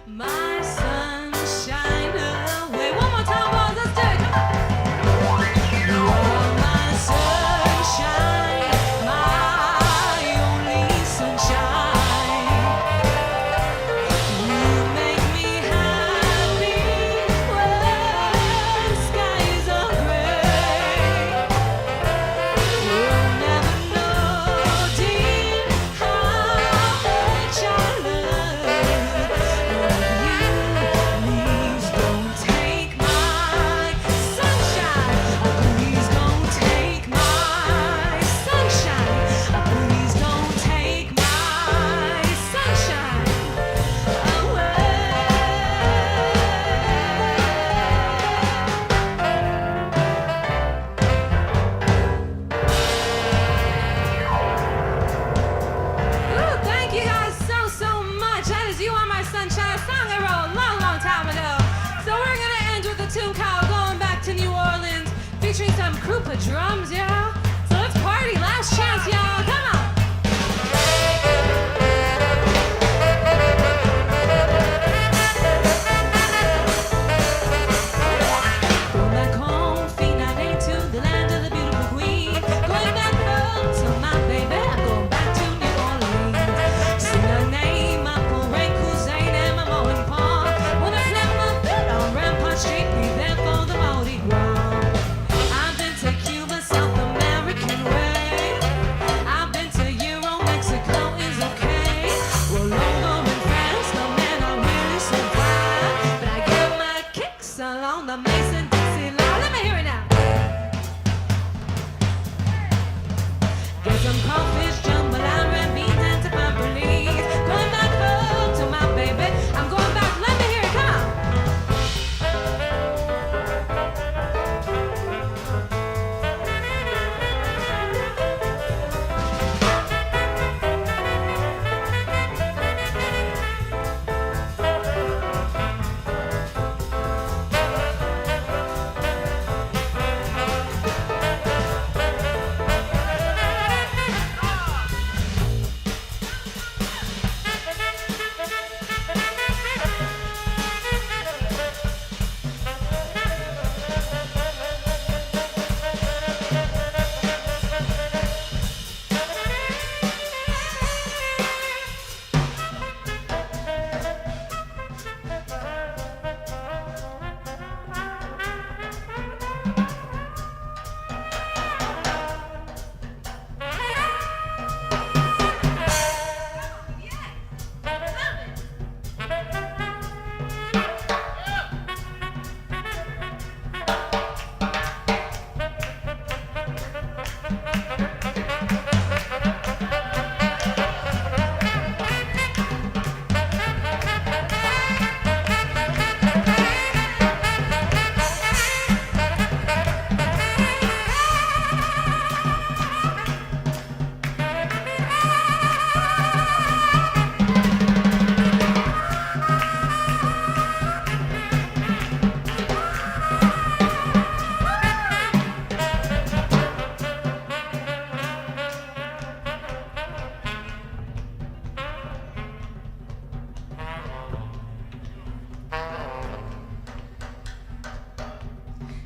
My sunshine away. One more time, boys. Let's do it. Come on. You are my sunshine, my only sunshine. You make me happy when skies are gray. We'll never know, dear, how much I love you. Please don't take my sunshine. Please don't take my sunshine. Please don't take my sunshine away. Ooh, thank you guys so much. That is You Are My Sunshine, a song I wrote a long time ago. So we're gonna end with a tune called Going Back to New Orleans, featuring some Krupa drums, y'all. So let's party. Last chance, y'all. Come on. Going back home, feet not into the land of the beautiful queen. Going back home to my baby. I'm going back to New Orleans. Sing her name, my parade cousin, and my mowing paw. Wanna flip my foot on Rampart Street, be there for the Mardi Gras. I've been to Cuba, South American way. I've been to Euro, Mexico is okay. Well, over in France, no man, I really survive. But I get my kicks along the Mason Dixie line. Let me hear it now. Get some crawfish, jambalaya, red beans, and tapampernies. Going back home to my baby. I'm going back. Let me hear it. Come on.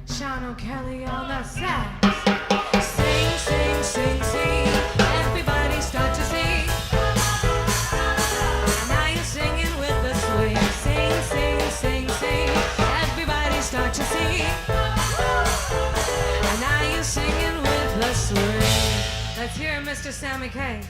Sean O'Kelly on the sax. Sing, sing, sing, sing. Everybody start to sing. Now you're singing with the swing. Sing, sing, sing, sing. Everybody start to sing. And now you're singing with the swing. Let's hear Mr. Sammy K.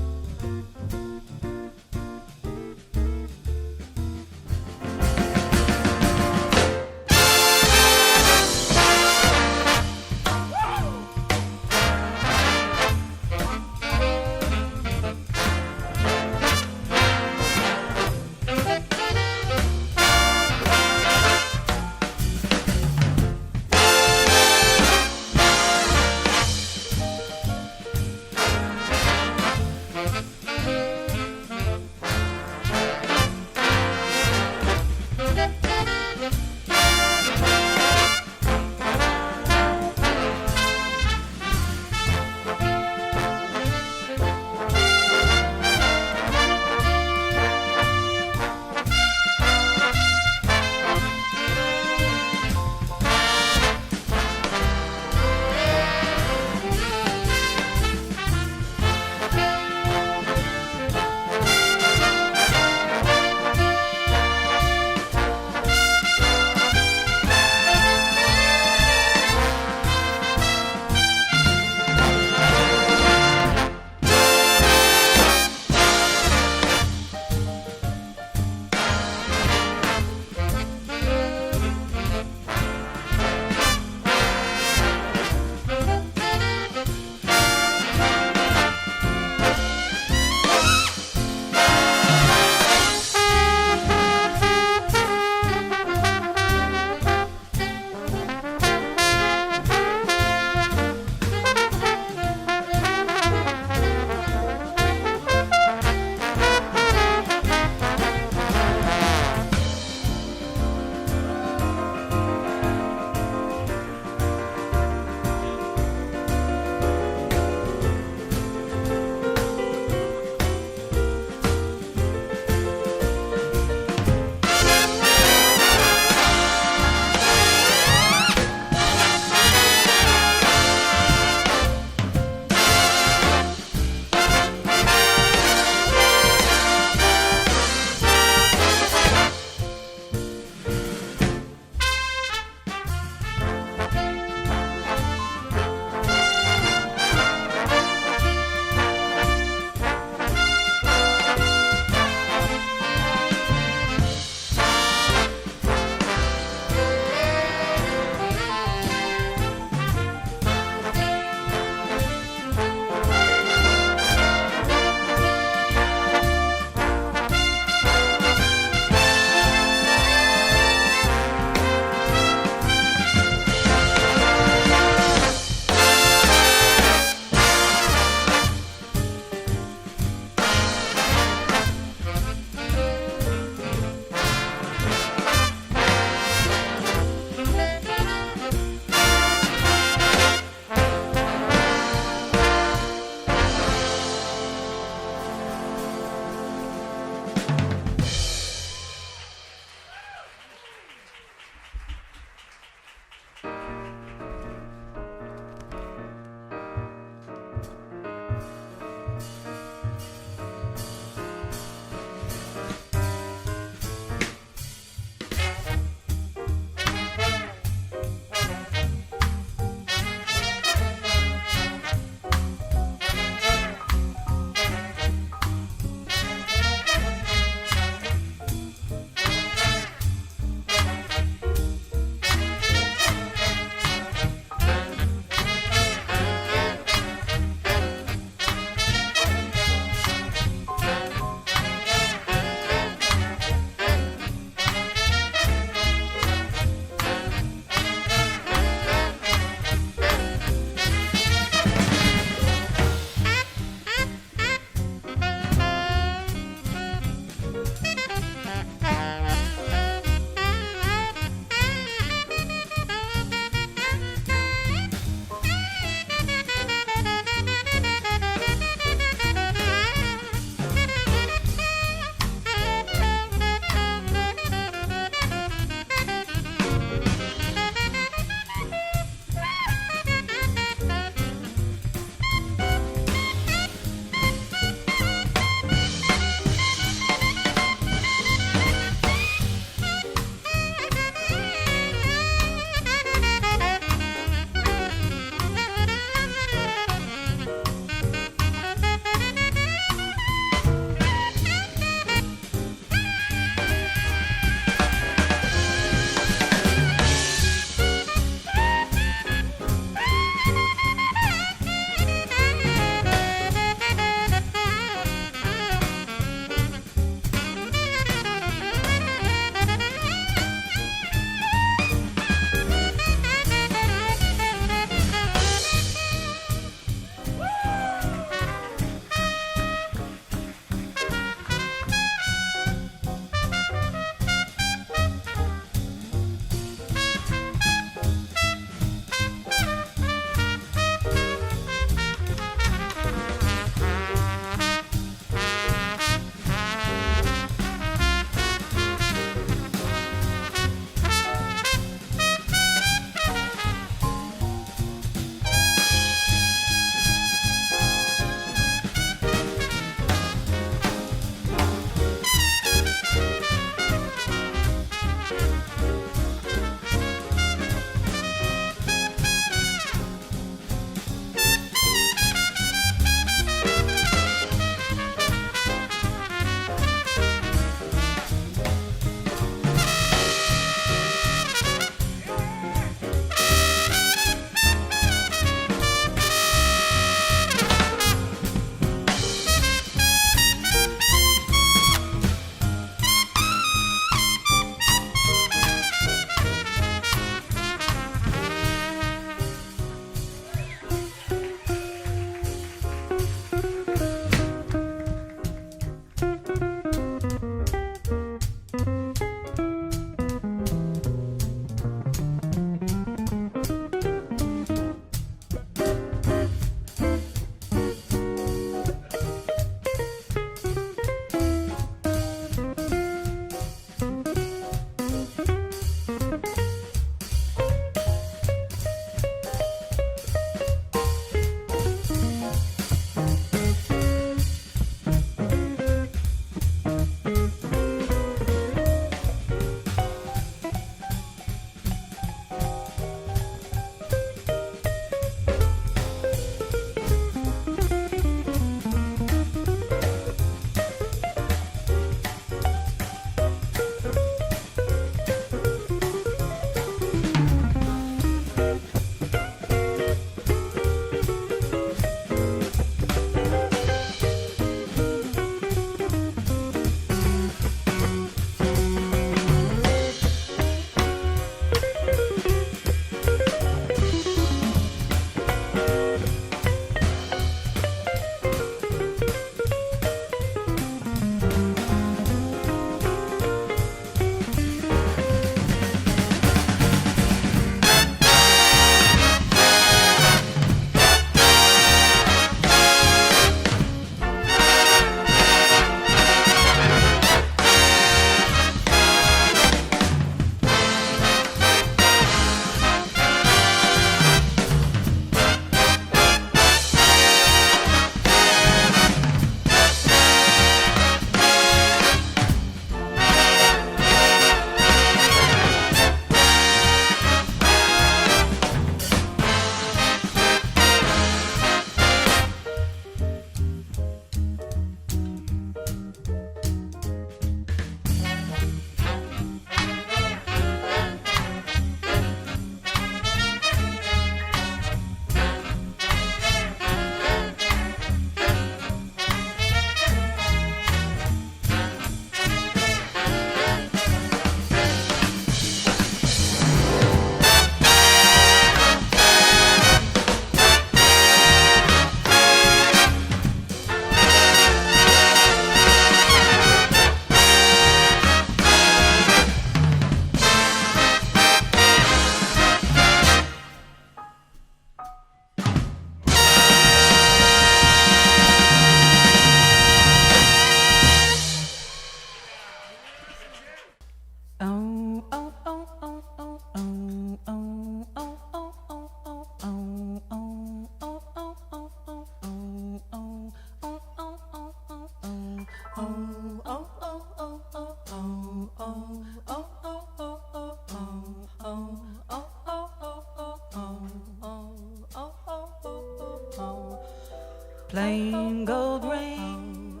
plain gold ring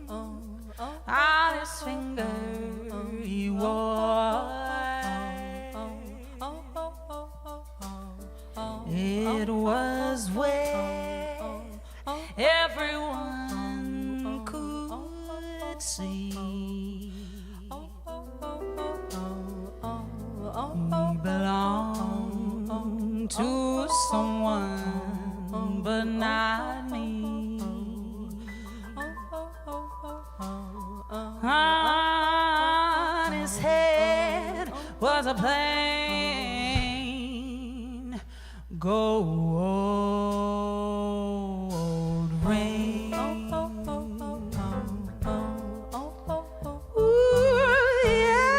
on his finger he wore. It was where everyone could see. He belonged to someone, but not me. On his head was a plain gold ring. Ooh, yeah.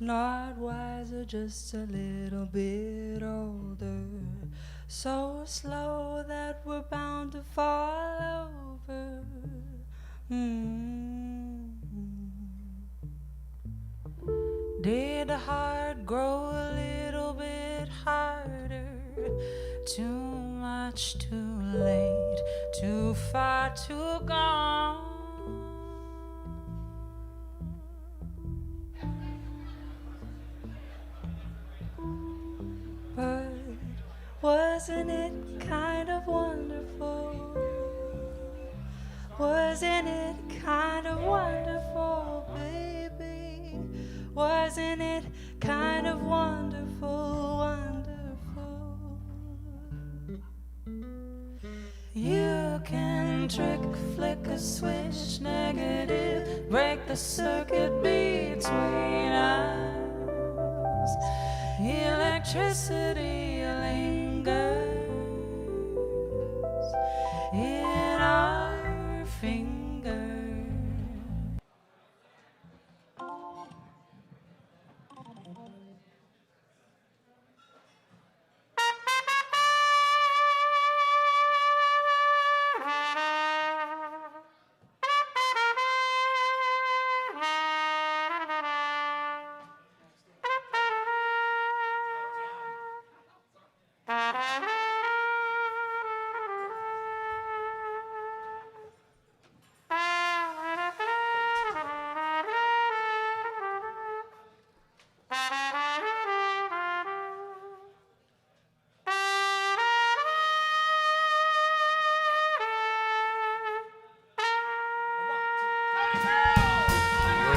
not wiser, just a little bit older. So slow that we're bound to fall over. Did the heart grow a little bit harder? Too much, too late, too far, too gone. But wasn't it kind of wonderful? Wasn't it kind of wonderful, baby? Wasn't it kind of wonderful, wonderful? You can trick, flick a switch, negative, break the circuit between us. Electricity lingers in our fingers.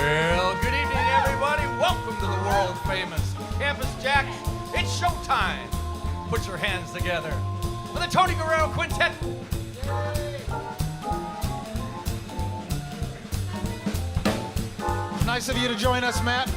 Well, good evening, everybody. Welcome to the world-famous Campus JAX. It's showtime. Put your hands together for the Tony Guerrero Quintet. Nice of you to join us, Matt.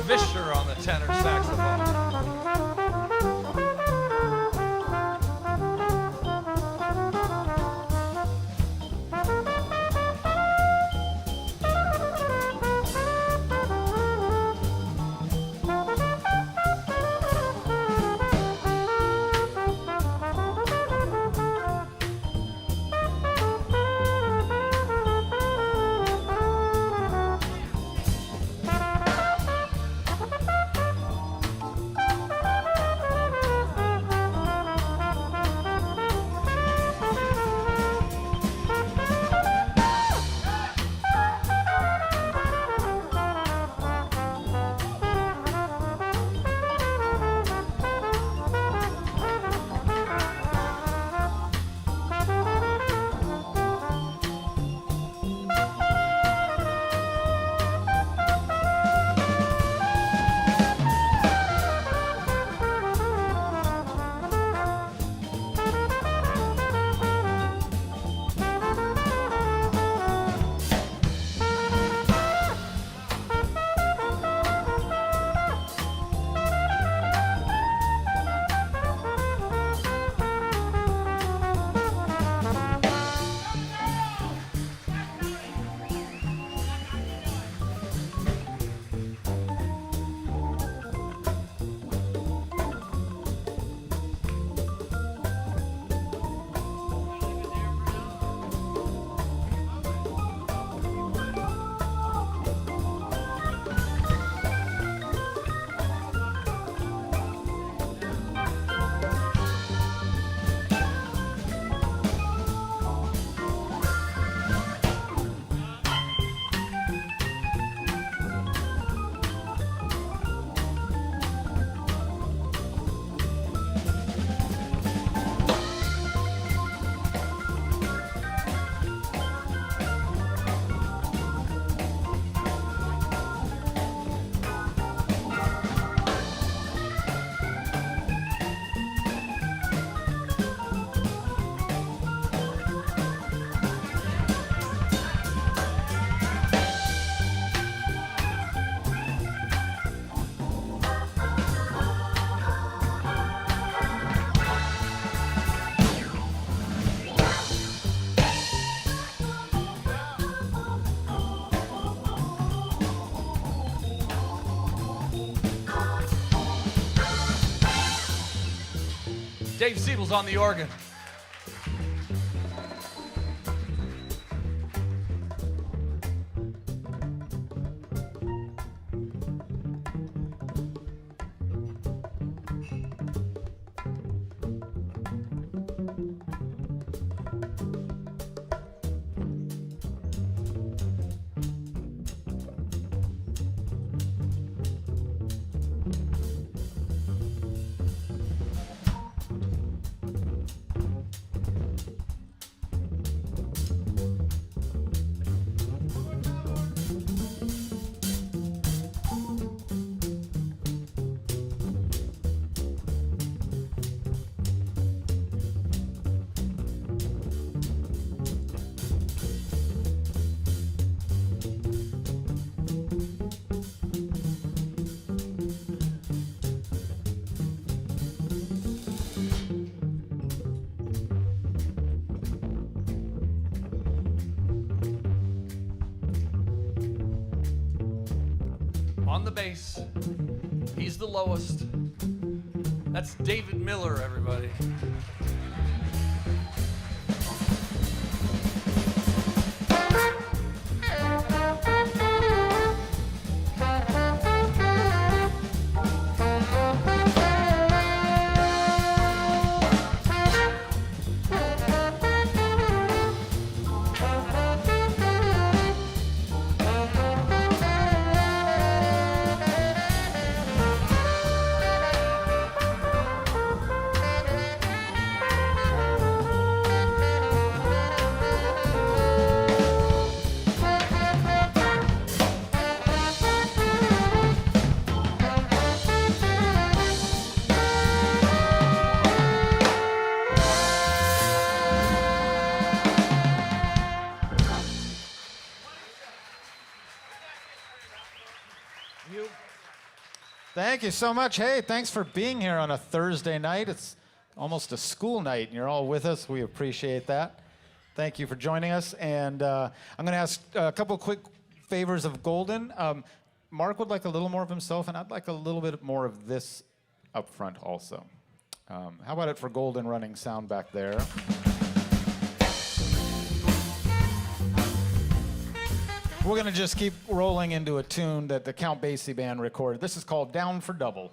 Visher on the tenor saxophone. Dave Siebels on the organ. On the bass, he's the lowest. That's David Miller, everybody. Thank you so much. Hey, thanks for being here on a Thursday night. It's almost a school night, and you're all with us. We appreciate that. Thank you for joining us. And I'm going to ask a couple quick favors of Golden. Mark would like a little more of himself, and I'd like a little bit more of this up front also. How about it for Golden running sound back there? We're going to just keep rolling into a tune that the Count Basie Band recorded. This is called Down for Double.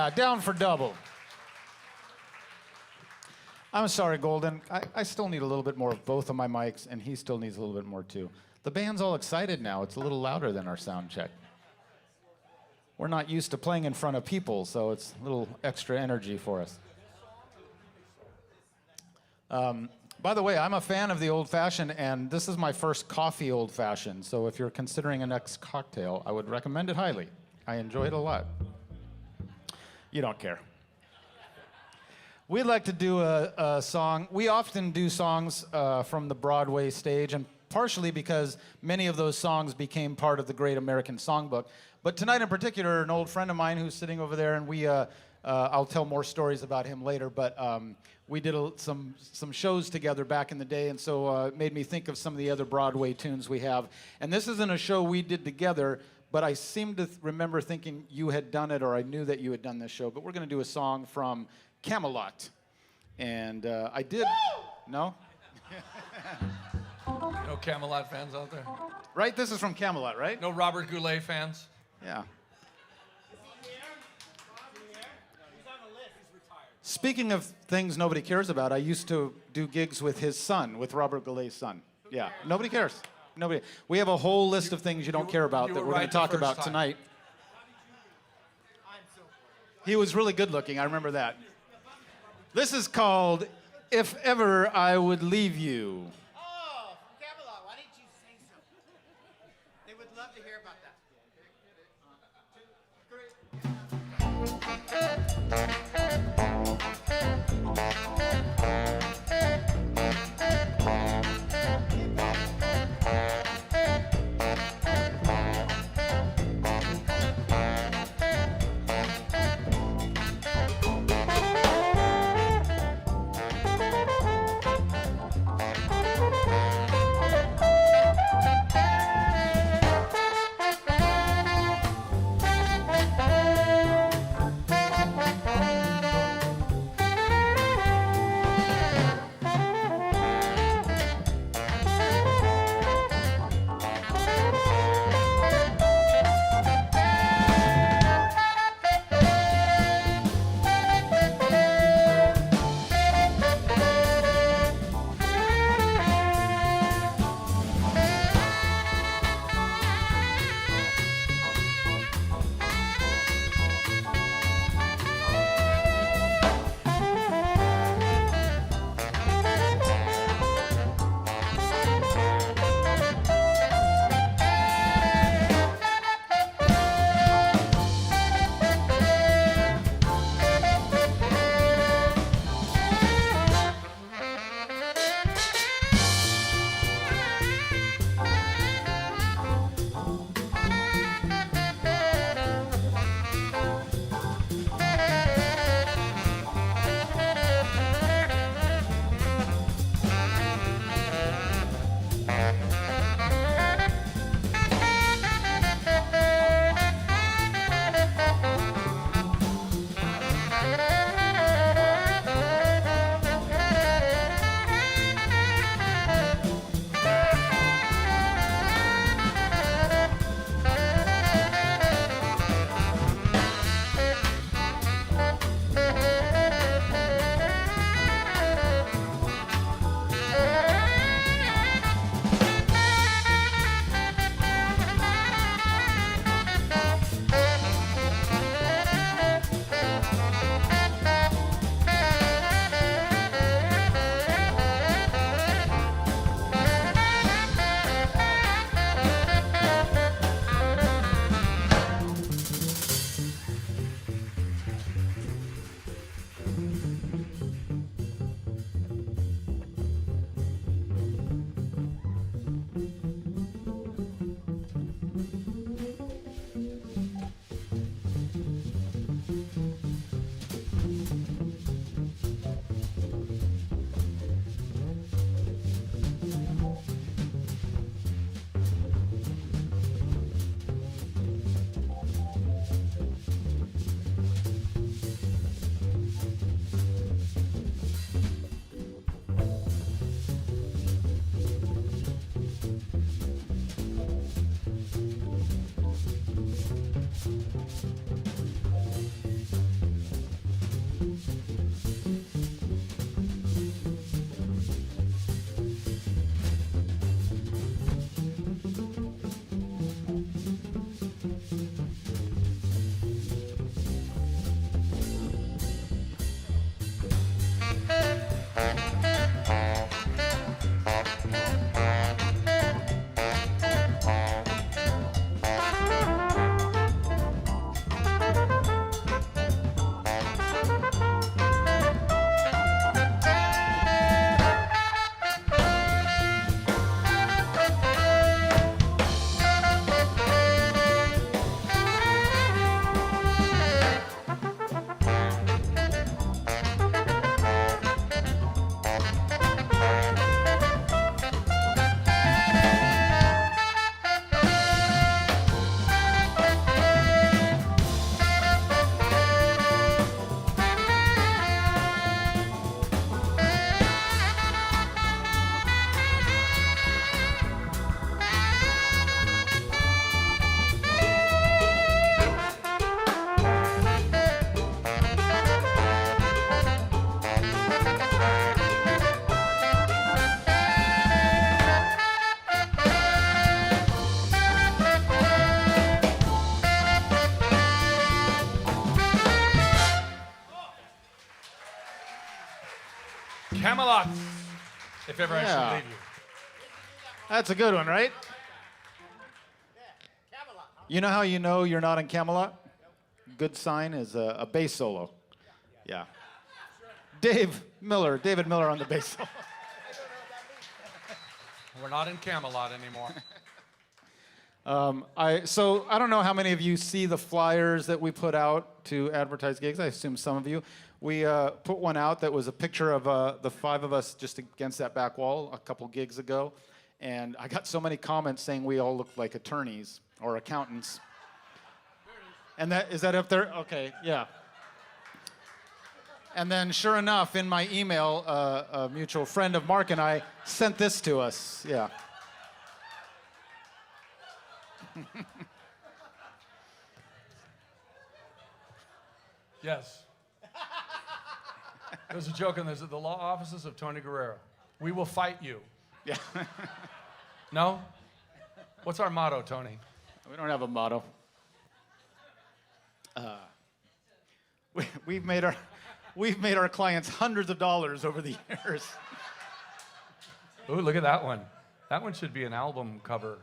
Yeah, down for double. I'm sorry, Golden. I still need a little bit more of both of my mics, and he still needs a little bit more too. The band's all excited now. It's a little louder than our sound check. We're not used to playing in front of people, so it's a little extra energy for us. By the way, I'm a fan of the Old Fashioned, and this is my first coffee Old Fashioned, so if you're considering a next cocktail, I would recommend it highly. I enjoy it a lot. You don't care. We'd like to do a song. We often do songs from the Broadway stage, and partially because many of those songs became part of the Great American Songbook. But tonight in particular, an old friend of mine who's sitting over there, and I'll tell more stories about him later, but we did some shows together back in the day, and so it made me think of some of the other Broadway tunes we have. And this isn't a show we did together, but I seem to remember thinking you had done it, or I knew that you had done this show. But we're going to do a song from Camelot. And I did. No? No Camelot fans out there? Right? This is from Camelot, right? No Robert Goulet fans? Yeah. Speaking of things nobody cares about, I used to do gigs with his son, with Robert Goulet's son. Yeah. Nobody cares. Nobody. We have a whole list of things you don't care about that we're going to talk about tonight. He was really good looking. I remember that. This is called If Ever I Would Leave You. Oh, Camelot, why didn't you say so? They would love to hear about that. Camelot, if ever I Yeah. should leave you. That's a good one, right? You know you're not in Camelot? Good sign is a bass solo. Yeah. David Miller on the bass solo. We're not in Camelot anymore. So I don't know how many of you see the flyers that we put out to advertise gigs. I assume some of you. We put one out that was a picture of the 5 of us just against that back wall a couple gigs ago. And I got so many comments saying we all looked like attorneys or accountants. And is that up there? Okay, yeah. And then sure enough, in my email, a mutual friend of Mark and I sent this to us. Yeah. Yes. There's a joke in this at the law offices of Tony Guerrero. We will fight you. Yeah. No? What's our motto, Tony? We don't have a motto. We've made our clients hundreds of dollars over the years. Ooh, look at that one. That one should be an album cover.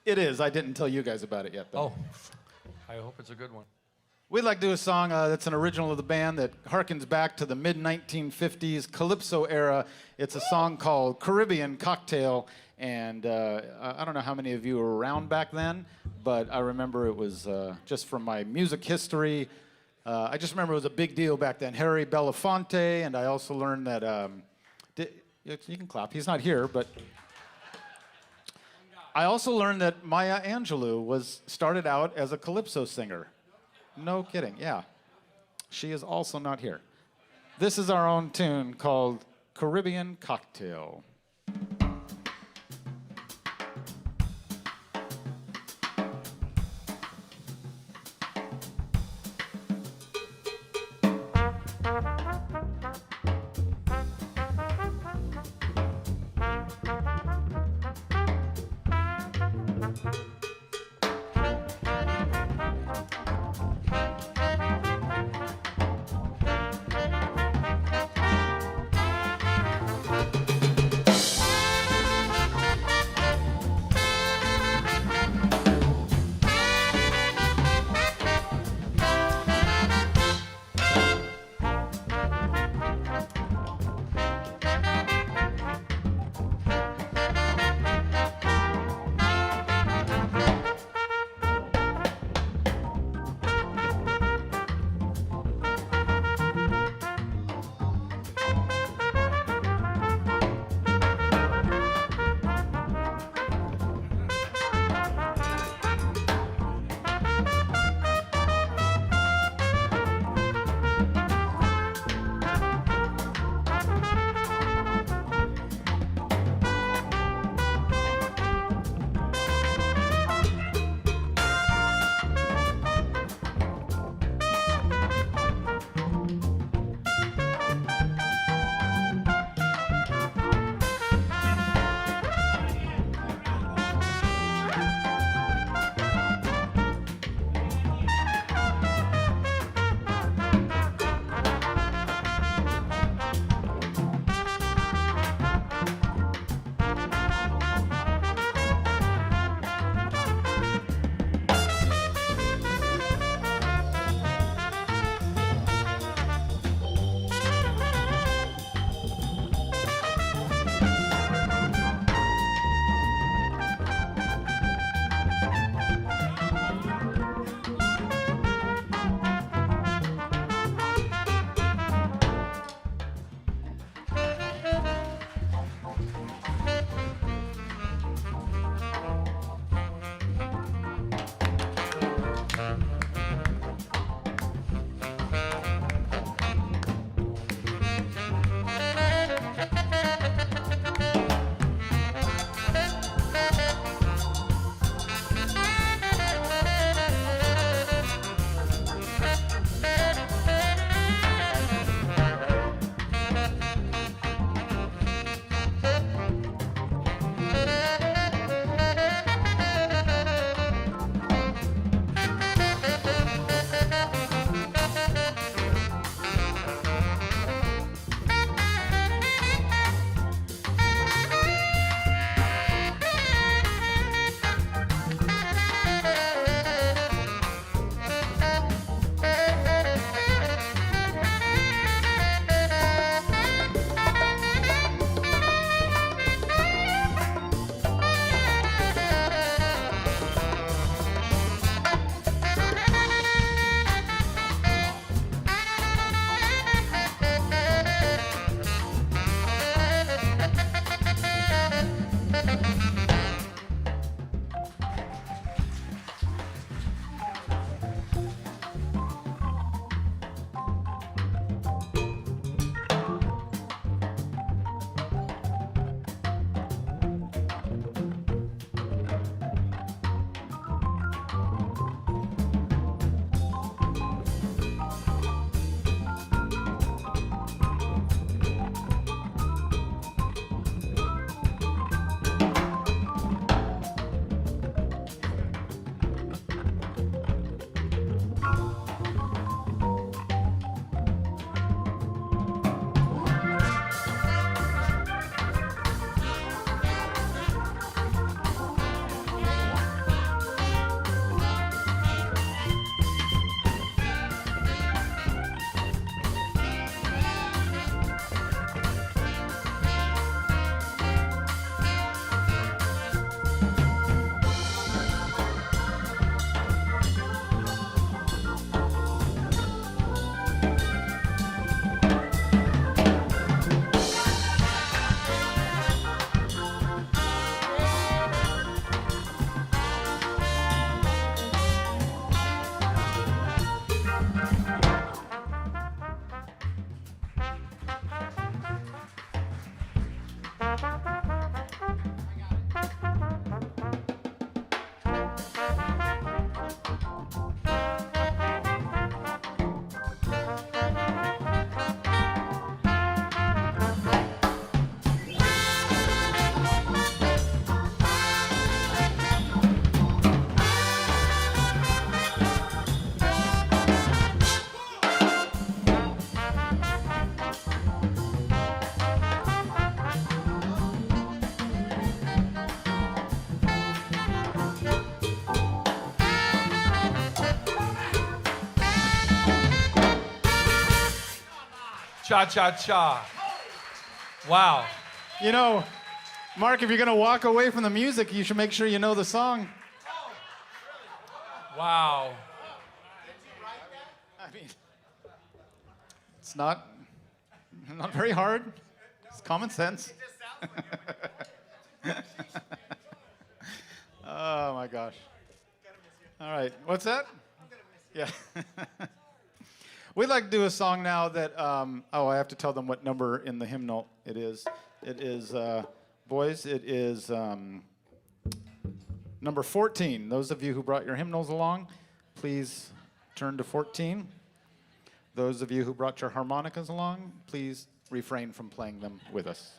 It is. I didn't tell you guys about it yet, though. Oh, I hope it's a good one. We'd like to do a song that's an original of the band that harkens back to the mid-1950s Calypso era. It's a song called Caribbean Cocktail, and I don't know how many of you were around back then, but I remember it was just from my music history. I just remember it was a big deal back then. Harry Belafonte, and I also learned that, you can clap, he's not here, but I also learned that Maya Angelou started out as a Calypso singer. No kidding, yeah. She is also not here. This is our own tune called Caribbean Cocktail. Cha-cha-cha. Wow. You know, Mark, if you're going to walk away from the music, you should make sure you know the song. Wow. I mean, it's not very hard. It's common sense. Oh my gosh. All right, what's that? Yeah. We'd like to do a song now that, I have to tell them what number in the hymnal it is. It is, boys, it is number 14. Those of you who brought your hymnals along, please turn to 14. Those of you who brought your harmonicas along, please refrain from playing them with us.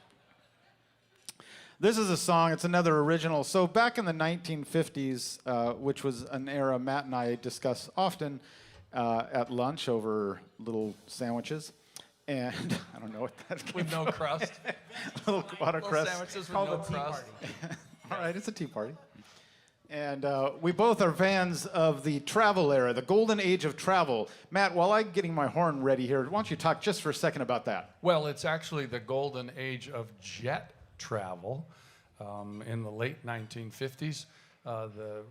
This is a song, it's another original. So back in the 1950s, which was an era Matt and I discuss often at lunch over little sandwiches. And I don't know what that came With no crust. little watercress. Sandwiches with no crust. All right, it's a tea party. And we both are fans of the travel era, the golden age of travel. Matt, while I'm getting my horn ready here, why don't you talk just for a second about that? Well, it's actually the golden age of jet travel. In the late 1950s, the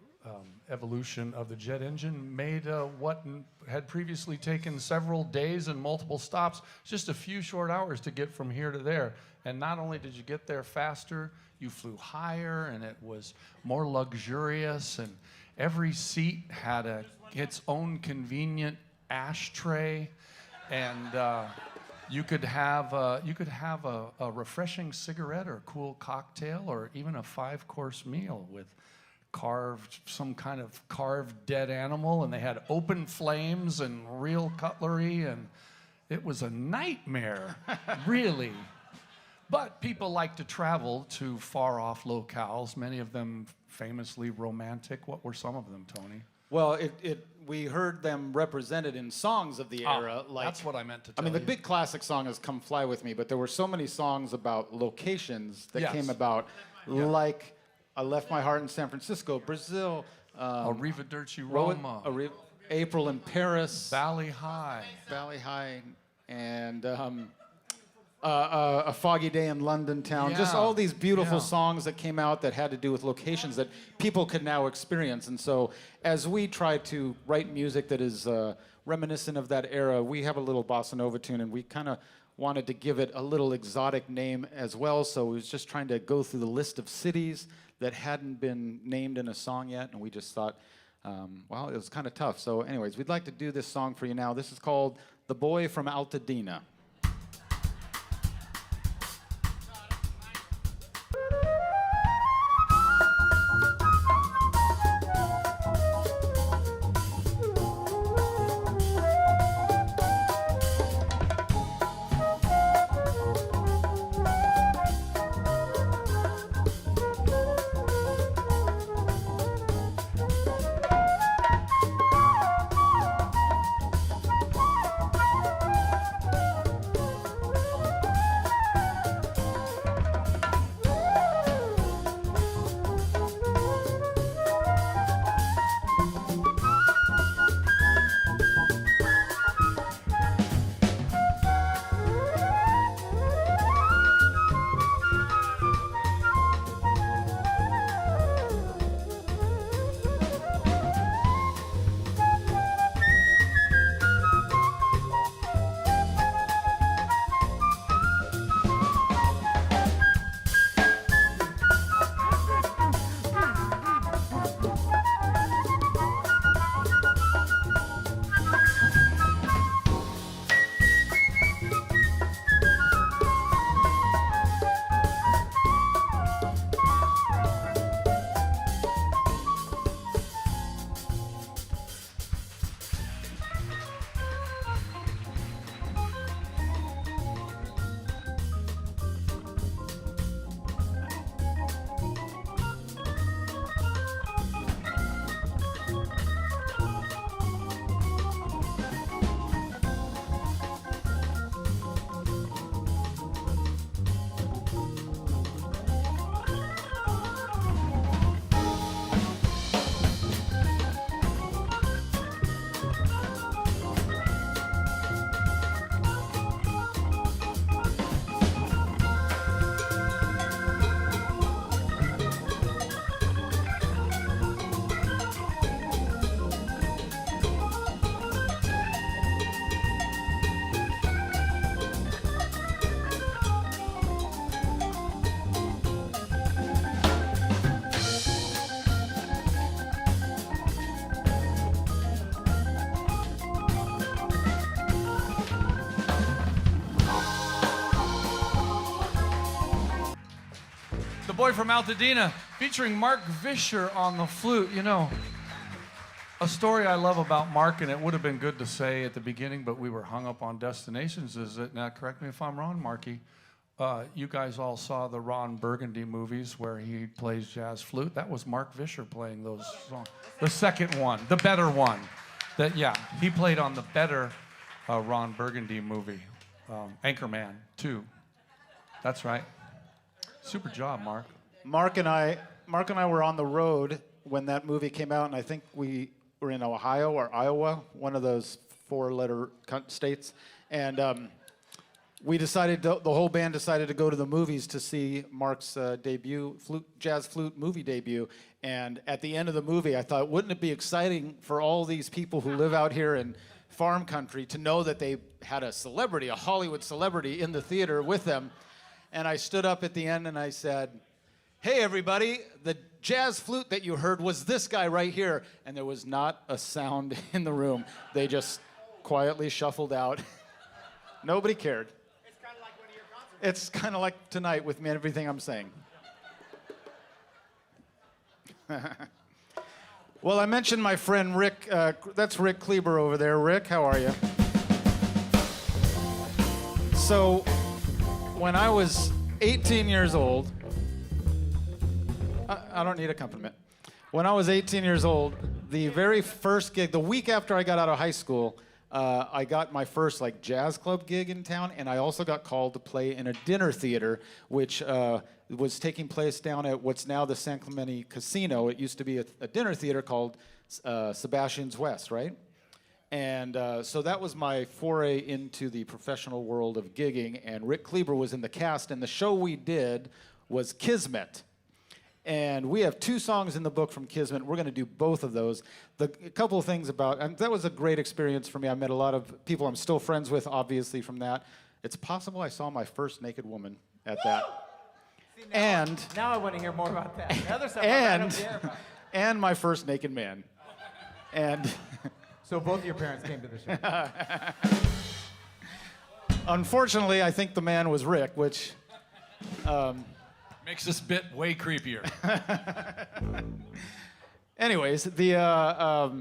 evolution of the jet engine made what had previously taken several days and multiple stops, just a few short hours to get from here to there. And not only did you get there faster, you flew higher, and it was more luxurious, and every seat had its own convenient ashtray, and you could have a refreshing cigarette or a cool cocktail or even a 5-course meal with some kind of carved dead animal, and they had open flames and real cutlery, and it was a nightmare, really. But people like to travel to far-off locales, many of them famously romantic. What were some of them, Tony? Well, we heard them represented in songs of the era. Like, that's what I meant to tell I mean, the you. big classic song is Come Fly With Me, but there were so many songs about locations that Yes. came about, like I Left My Heart in San Francisco, Brazil, Arrivederci Roma, April in Paris, Valley High. and A Foggy Day in London Town. Just Yeah. all these beautiful Yeah. songs that came out that had to do with locations that people could now experience. And so as we try to write music that is reminiscent of that era, we have a little bossa nova tune, and we kind of wanted to give it a little exotic name as well. So we was just trying to go through the list of cities that hadn't been named in a song yet, and we just thought, well, it was kind of tough. So anyways, we'd like to do this song for you now. This is called The Boy from Altadena. boy from Altadena, featuring Mark Visher on the flute. You know, a story I love about Mark, and it would have been good to say at the beginning, but we were hung up on destinations, is that, now correct me if I'm wrong, Marky, you guys all saw the Ron Burgundy movies where he plays jazz flute. That was Mark Visher playing those songs. The second one, the better one. He played on the better Ron Burgundy movie, Anchorman 2. That's right. Super job, Mark. Mark and I were on the road when that movie came out, and I think we were in Ohio or Iowa, one of those four-letter states, and we decided, the whole band decided to go to the movies to see Mark's debut, jazz flute movie debut. And at the end of the movie, I thought, wouldn't it be exciting for all these people who live out here in farm country to know that they had a celebrity, a Hollywood celebrity in the theater with them. And I stood up at the end and I said, hey everybody, the jazz flute that you heard was this guy right here. And there was not a sound in the room. They just quietly shuffled out. Nobody cared. It's kind of like one of your concerts. It's kind of like tonight with me and everything I'm saying. Well, I mentioned my friend Rick. That's Rick Kleber over there. Rick, how are you? So, when I was 18 years old, I don't need accompaniment. When I was 18 years old, the very first gig, the week after I got out of high school, I got my first jazz club gig in town, and I also got called to play in a dinner theater, which was taking place down at what's now the San Clemente Casino. It used to be a dinner theater called Sebastian's West, right? And so that was my foray into the professional world of gigging, and Rick Kleber was in the cast, and the show we did was Kismet. And we have 2 songs in the book from Kismet. We're going to do both of those. A couple of things about, and that was a great experience for me. I met a lot of people I'm still friends with, obviously, from that. It's possible I saw my first naked woman at that. See, And now I want to hear more about that. The other stuff I don't care about. and my first naked man. And So both of your parents came to the show. unfortunately, I think the man was Rick, which Makes this bit way creepier. anyways, the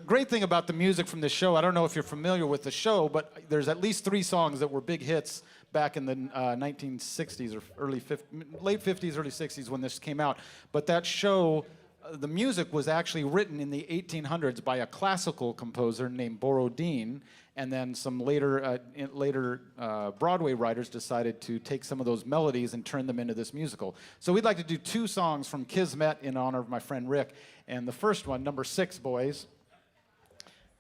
great thing about the music from the show, I don't know if you're familiar with the show, but there's at least 3 songs that were big hits back in the 1960s or late 50s, early 60s when this came out. But that show, the music was actually written in the 1800s by a classical composer named Borodin, and then some later Broadway writers decided to take some of those melodies and turn them into this musical. So we'd like to do 2 songs from Kismet in honor of my friend Rick. And the first one, number 6, boys,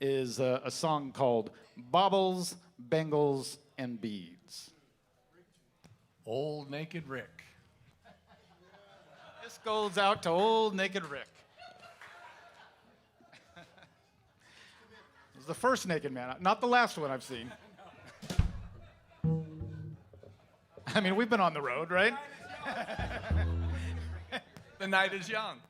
is a song called Baubles, Bangles, and Beads. Old Naked Rick. This goes out to old naked Rick. It was the first naked man, not the last one I've seen. I mean, we've been on the road, right? The night is young.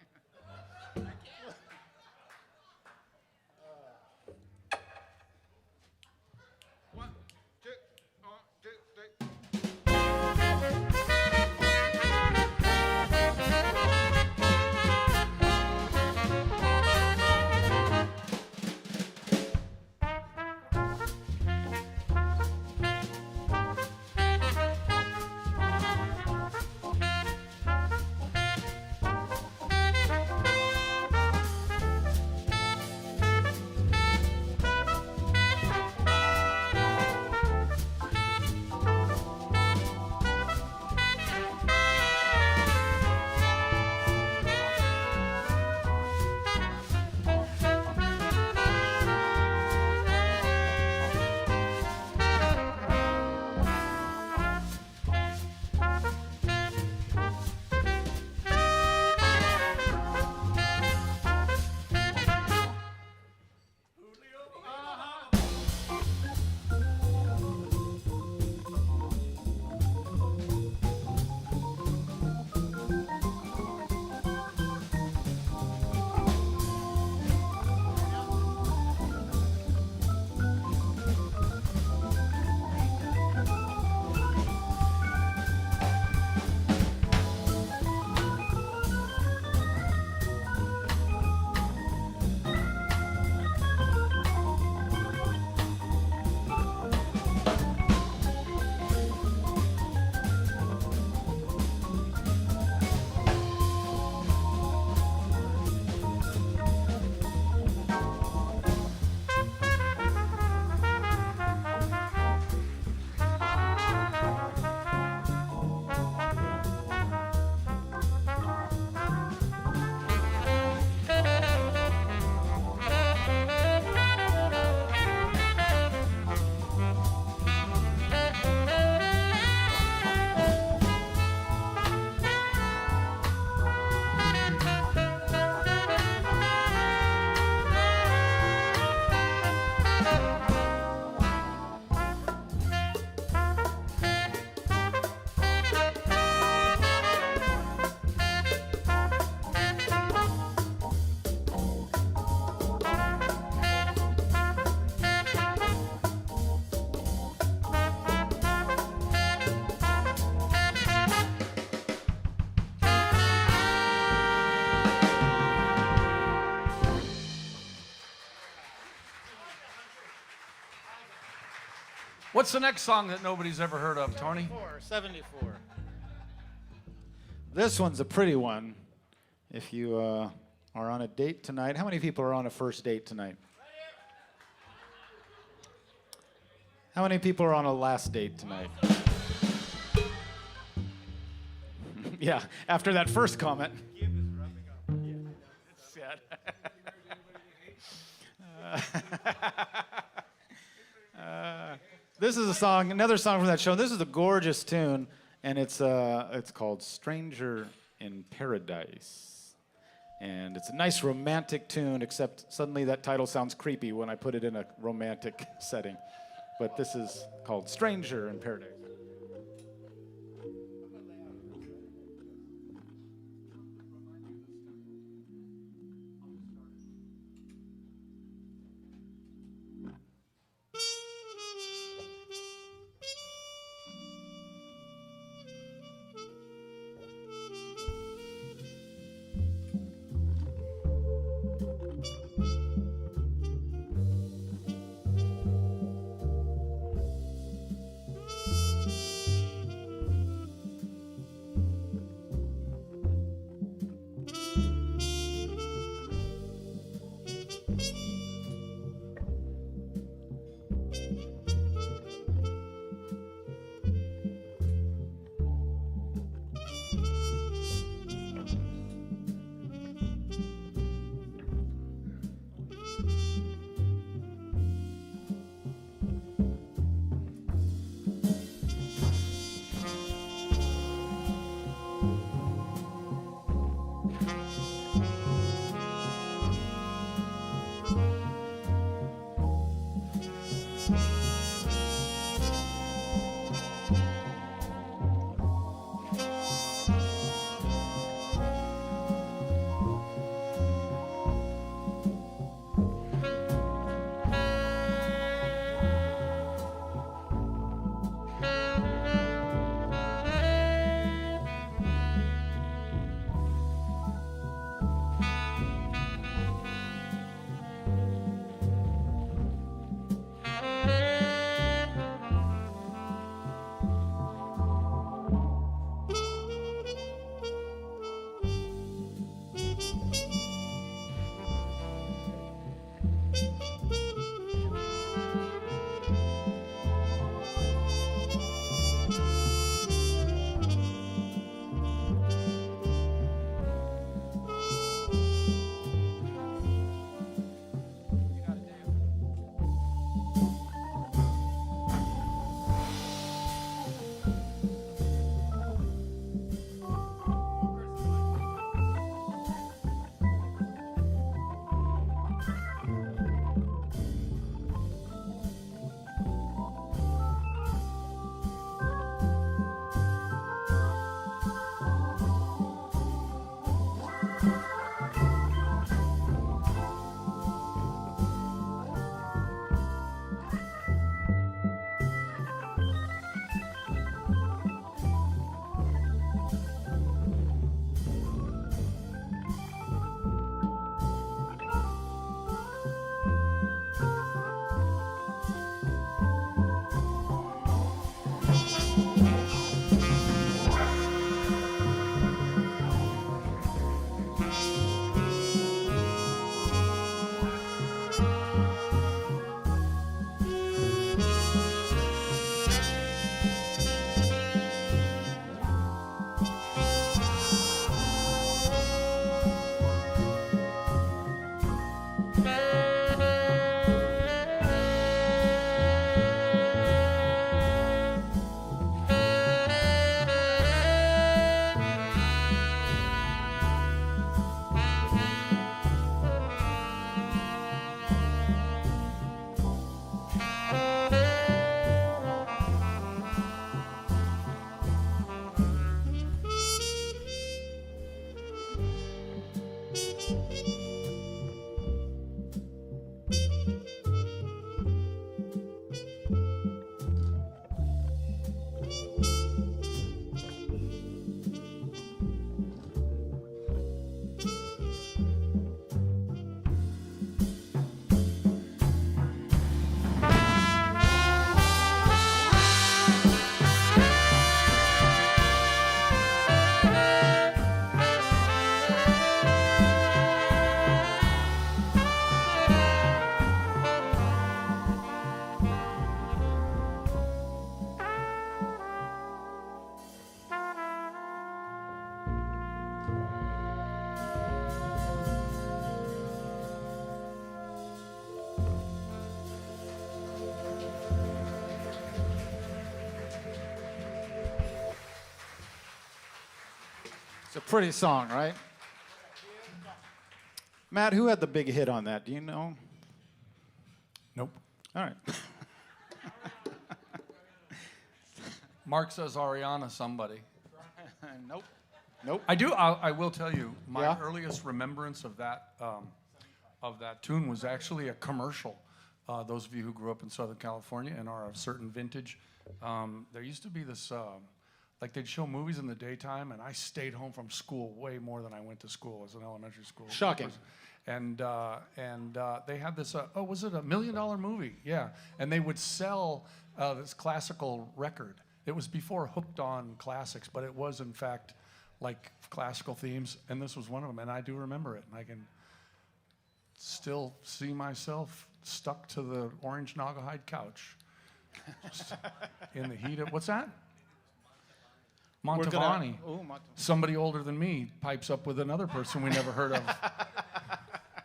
What's the next song that nobody's ever heard of, Tony? 74. This one's a pretty one. If you are on a date tonight, how many people are on a first date tonight? How many people are on a last date tonight? Yeah, after that first comment. It's sad. This is a song, another song from that show. This is a gorgeous tune, and it's called "Stranger in Paradise." And it's a nice romantic tune, except suddenly that title sounds creepy when I put it in a romantic setting. But this is called "Stranger in Paradise." Pretty song, right? Matt, who had the big hit on that? Do you know? Nope. All right. Mark says Ariana somebody. Nope. Nope. I will tell you, my Yeah? earliest remembrance of that tune was actually a commercial. Those of you who grew up in Southern California and are of certain vintage, there used to be this, like they'd show movies in the daytime, and I stayed home from school way more than I went to school as an elementary school. Shocking. And they had this, was it $1 Million movie? Yeah. And they would sell this classical record. It was before Hooked on Classics, but it was, in fact, like classical themes, and this was one of them, and I do remember it, and I can still see myself stuck to the orange Naugahyde couch, just in the heat of, what's that? Montavani. Somebody older than me pipes up with another person we never heard of.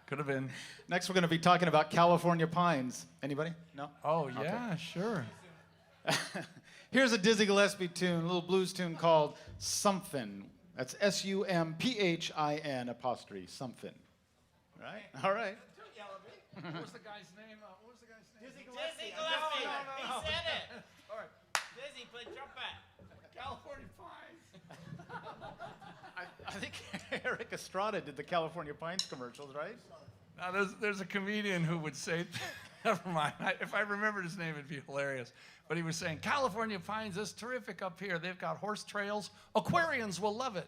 Could have been. Next, we're going to be talking about California Pines. Anybody? No? Oh, yeah, sure. Here's a Dizzy Gillespie tune, a little blues tune called Something. That's S-U-M-P-H-I-N apostrophe, something. Right? All right. What was the guy's name? What was the guy's name? Dizzy Gillespie. He said it. All right. Dizzy, play trumpet. California Pines. I think Eric Estrada did the California Pines commercials, right? Now, there's a comedian who would say, never mind, if I remembered his name, it'd be hilarious. But he was saying, California Pines is terrific up here. They've got horse trails. Aquarians will love it.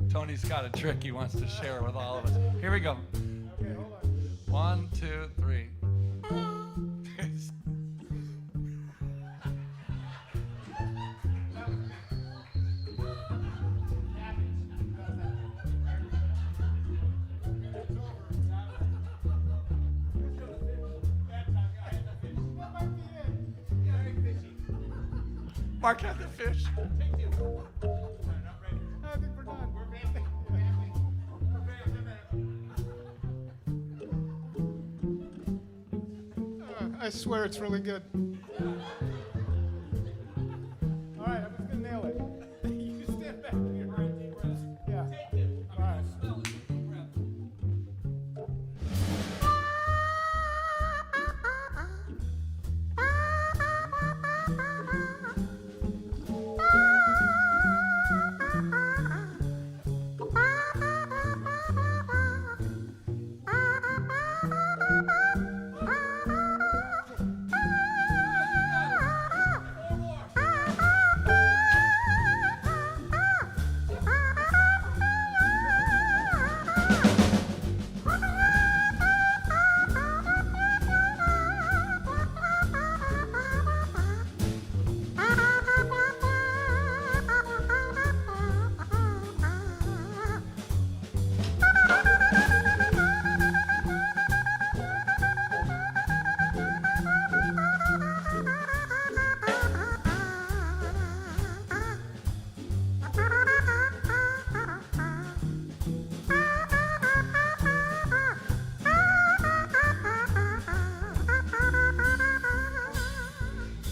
Tony's got a trick he wants to share with all of us. Here we go. Okay, hold on. 1, 2, 3. Mark had the fish. I think we're done. We're vamping. I swear it's really good. All right, I'm just gonna nail it. You stand back and you're right, deep breath. Yeah. All right.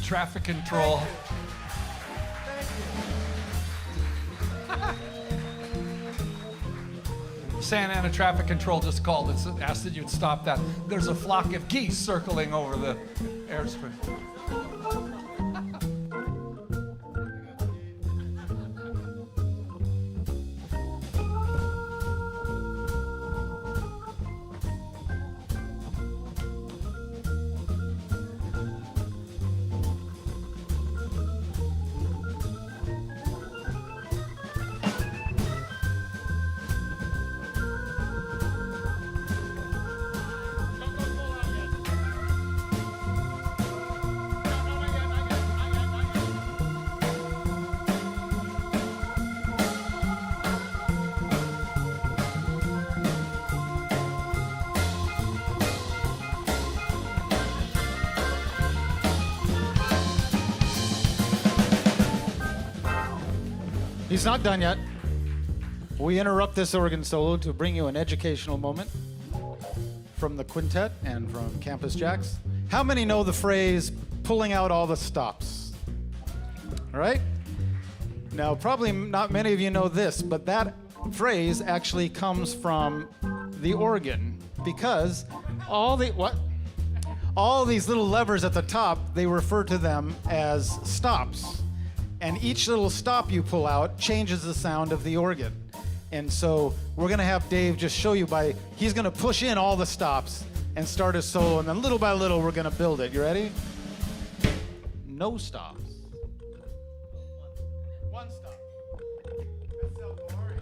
Traffic control. Santa Ana traffic control just called and asked that you'd stop that. There's a flock of geese circling over the airspace. He's not done yet. We interrupt this organ solo to bring you an educational moment from the quintet and from Campus JAX. How many know the phrase, pulling out all the stops? All right? Now, probably not many of you know this, but that phrase actually comes from the organ because all these little levers at the top, they refer to them as stops. And each little stop you pull out changes the sound of the organ. And so we're gonna have Dave just show you he's gonna push in all the stops and start a solo, and then little by little we're gonna build it. You ready? No stops. One stop. That's so boring.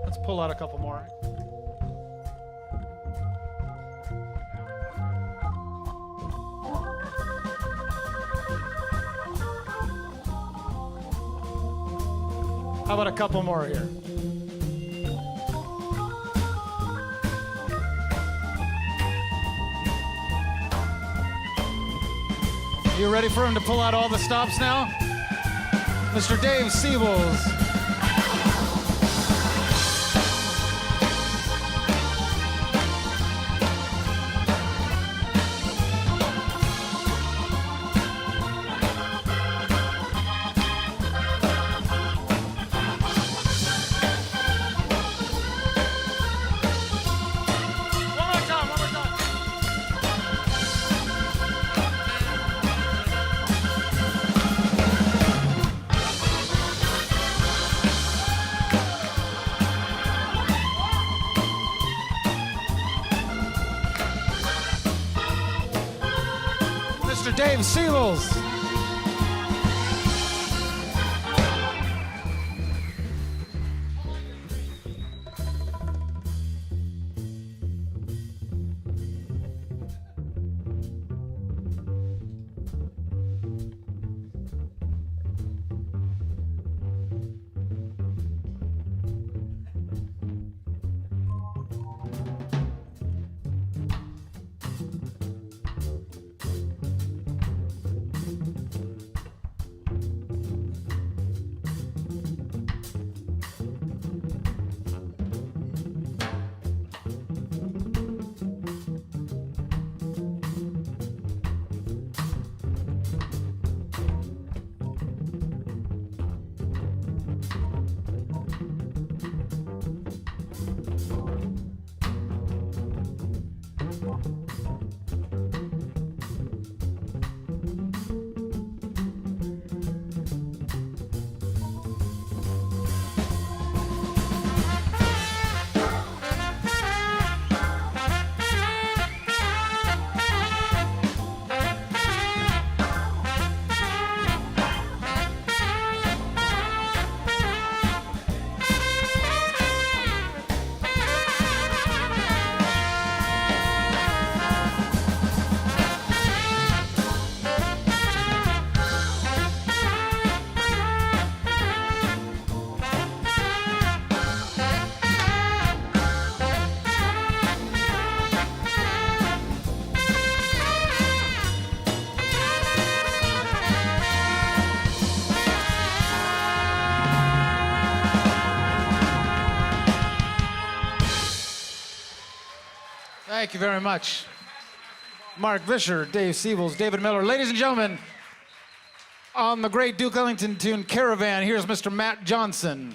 Let's pull out a couple more. How about a couple more here? You ready for him to pull out all the stops now? Mr. Dave Siebels. Mr. Dave Siebels. Thank you very much. Mark Visher, Dave Siebels, David Miller. Ladies and gentlemen, on the great Duke Ellington tune Caravan, here's Mr. Matt Johnson.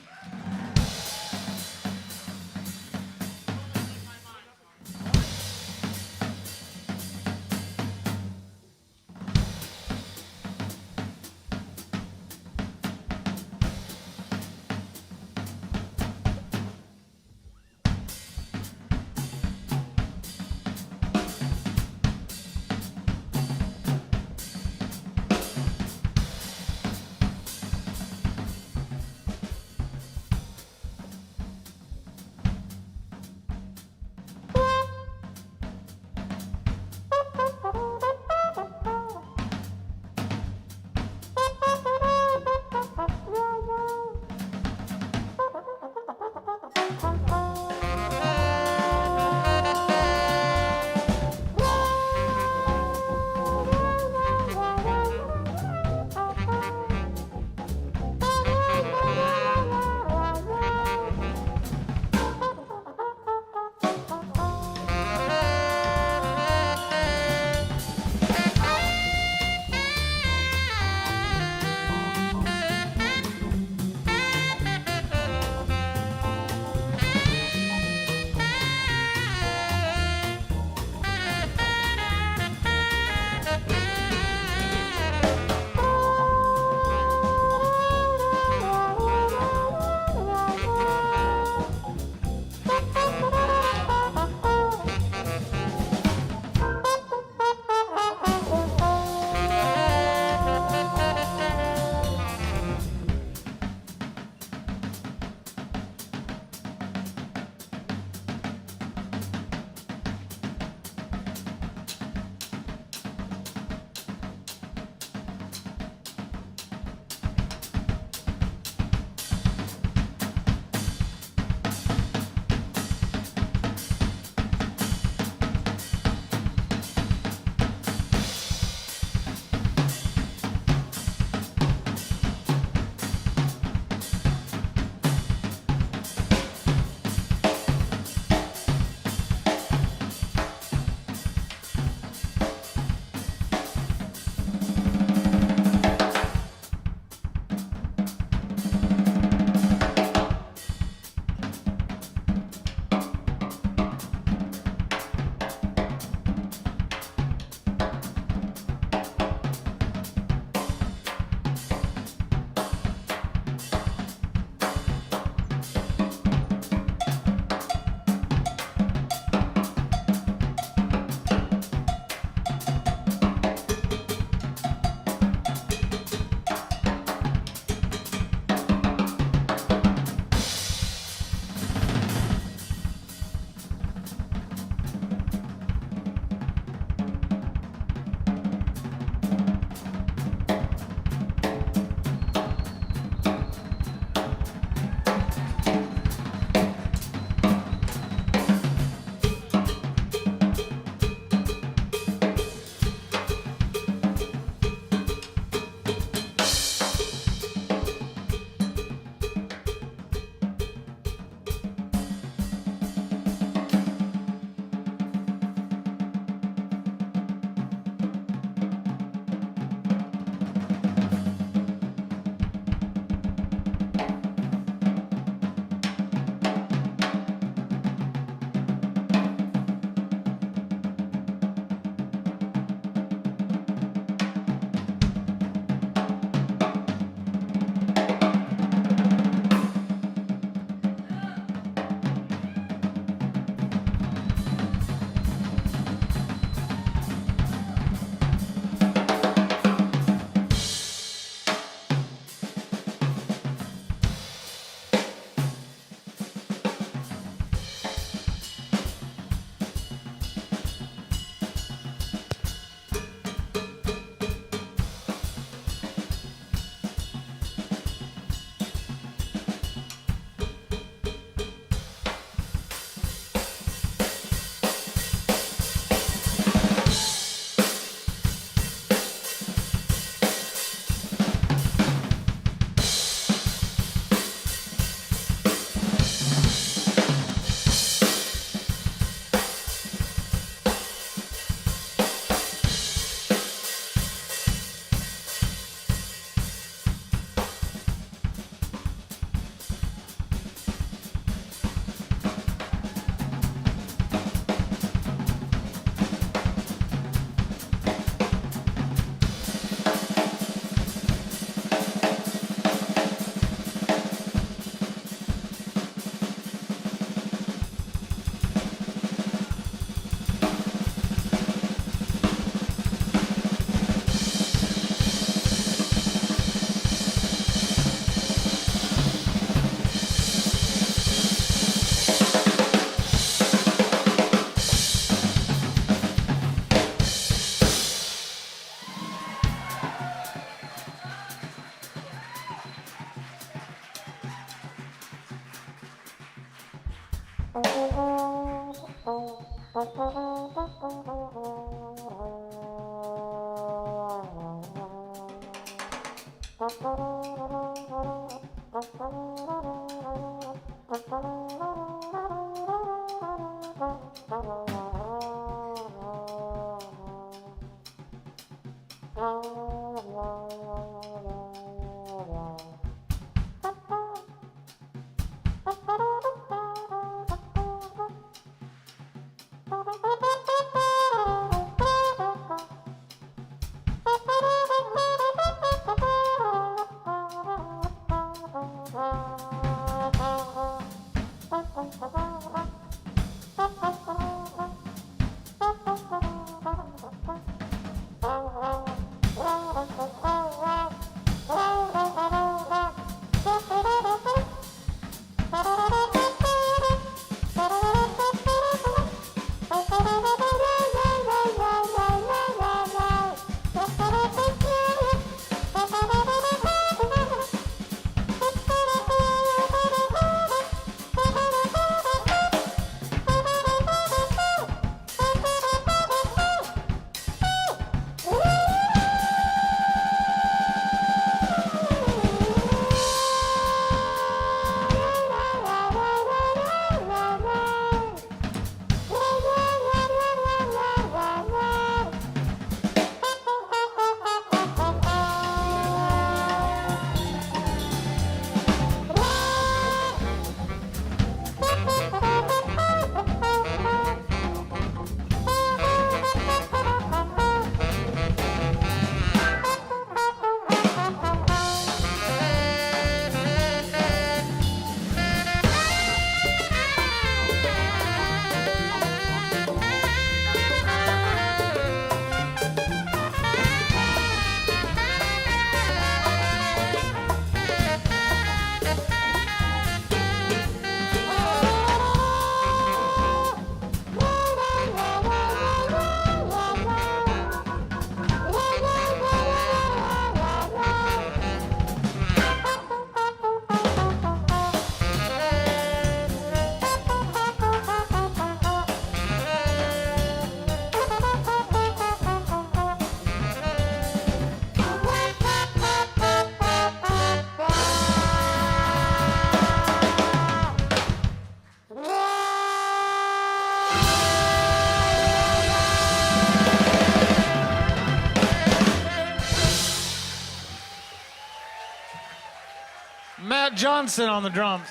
Matt Johnson on the drums.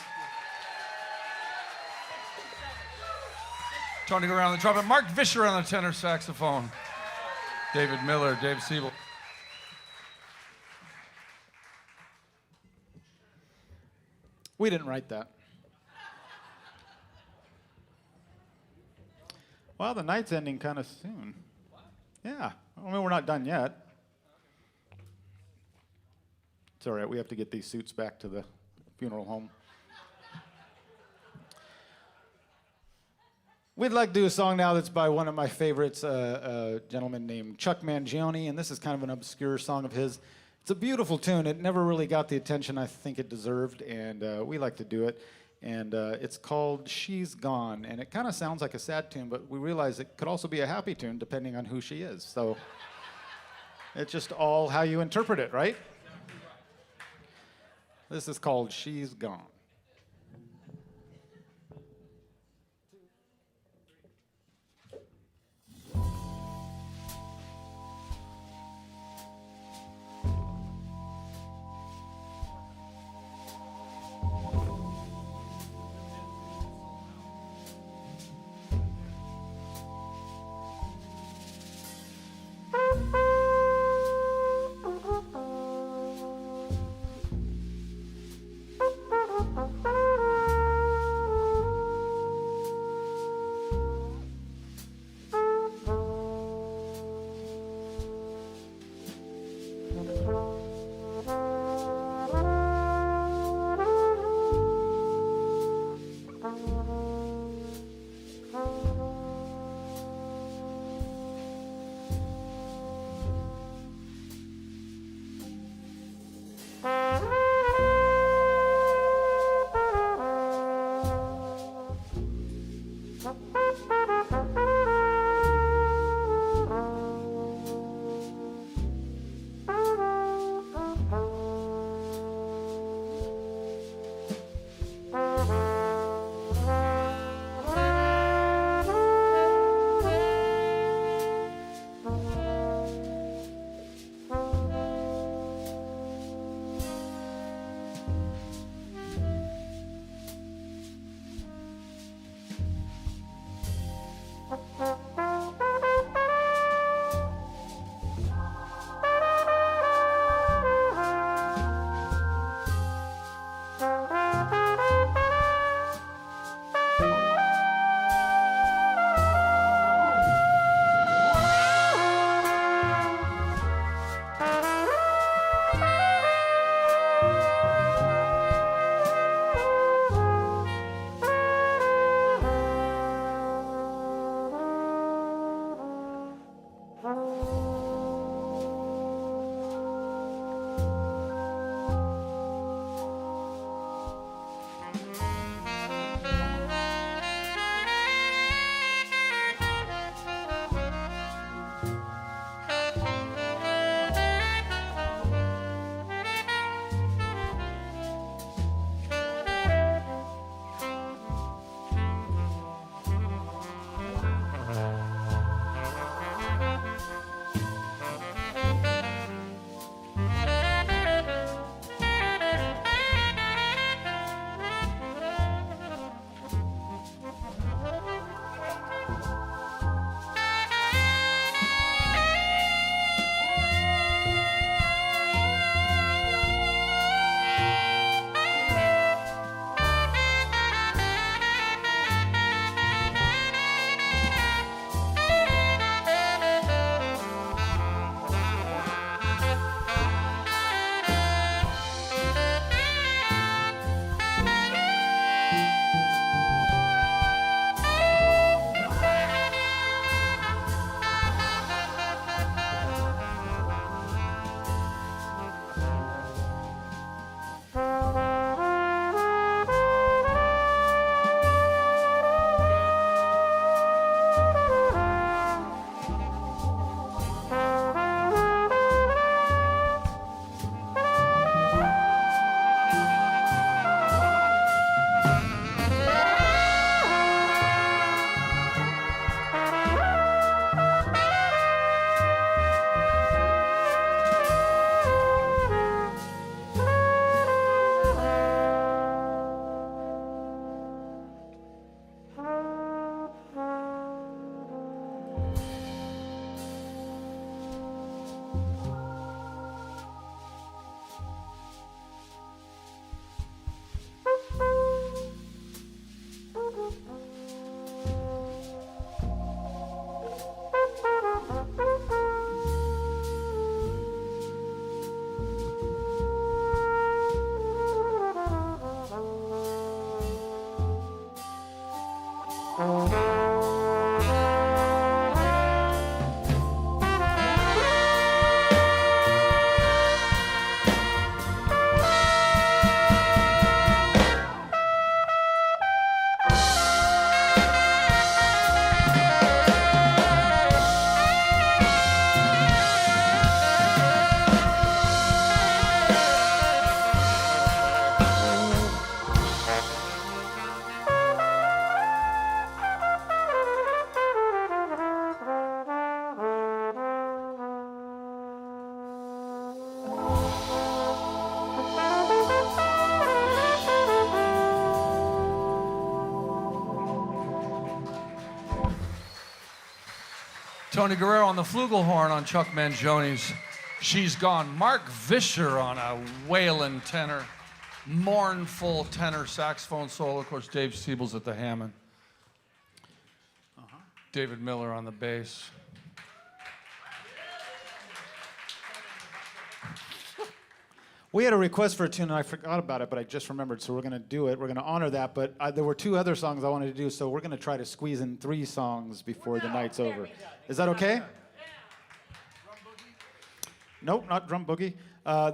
Tony Guerrero on the trumpet. Mark Visher on the tenor saxophone. David Miller, Dave Siebels. We didn't write that. Well, the night's ending kind of soon. Yeah. I mean, we're not done yet. It's all right. We have to get these suits back to the funeral home. We'd like to do a song now that's by one of my favorites, a gentleman named Chuck Mangione, and this is kind of an obscure song of his. It's a beautiful tune. It never really got the attention I think it deserved, and we like to do it. And it's called She's Gone, and it kind of sounds like a sad tune, but we realize it could also be a happy tune depending on who she is. So it's just all how you interpret it, right? This is called She's Gone. Tony Guerrero on the flugelhorn on Chuck Mangioni's She's Gone. Mark Visher on a wailing tenor, mournful tenor saxophone solo. Of course, Dave Siebels at the Hammond. David Miller on the bass. We had a request for a tune, and I forgot about it, but I just remembered, so we're going to do it. We're going to honor that, but there were 2 other songs I wanted to do, so we're going to try to squeeze in 3 songs before the night's over. Is that okay? Nope, not Drum Boogie.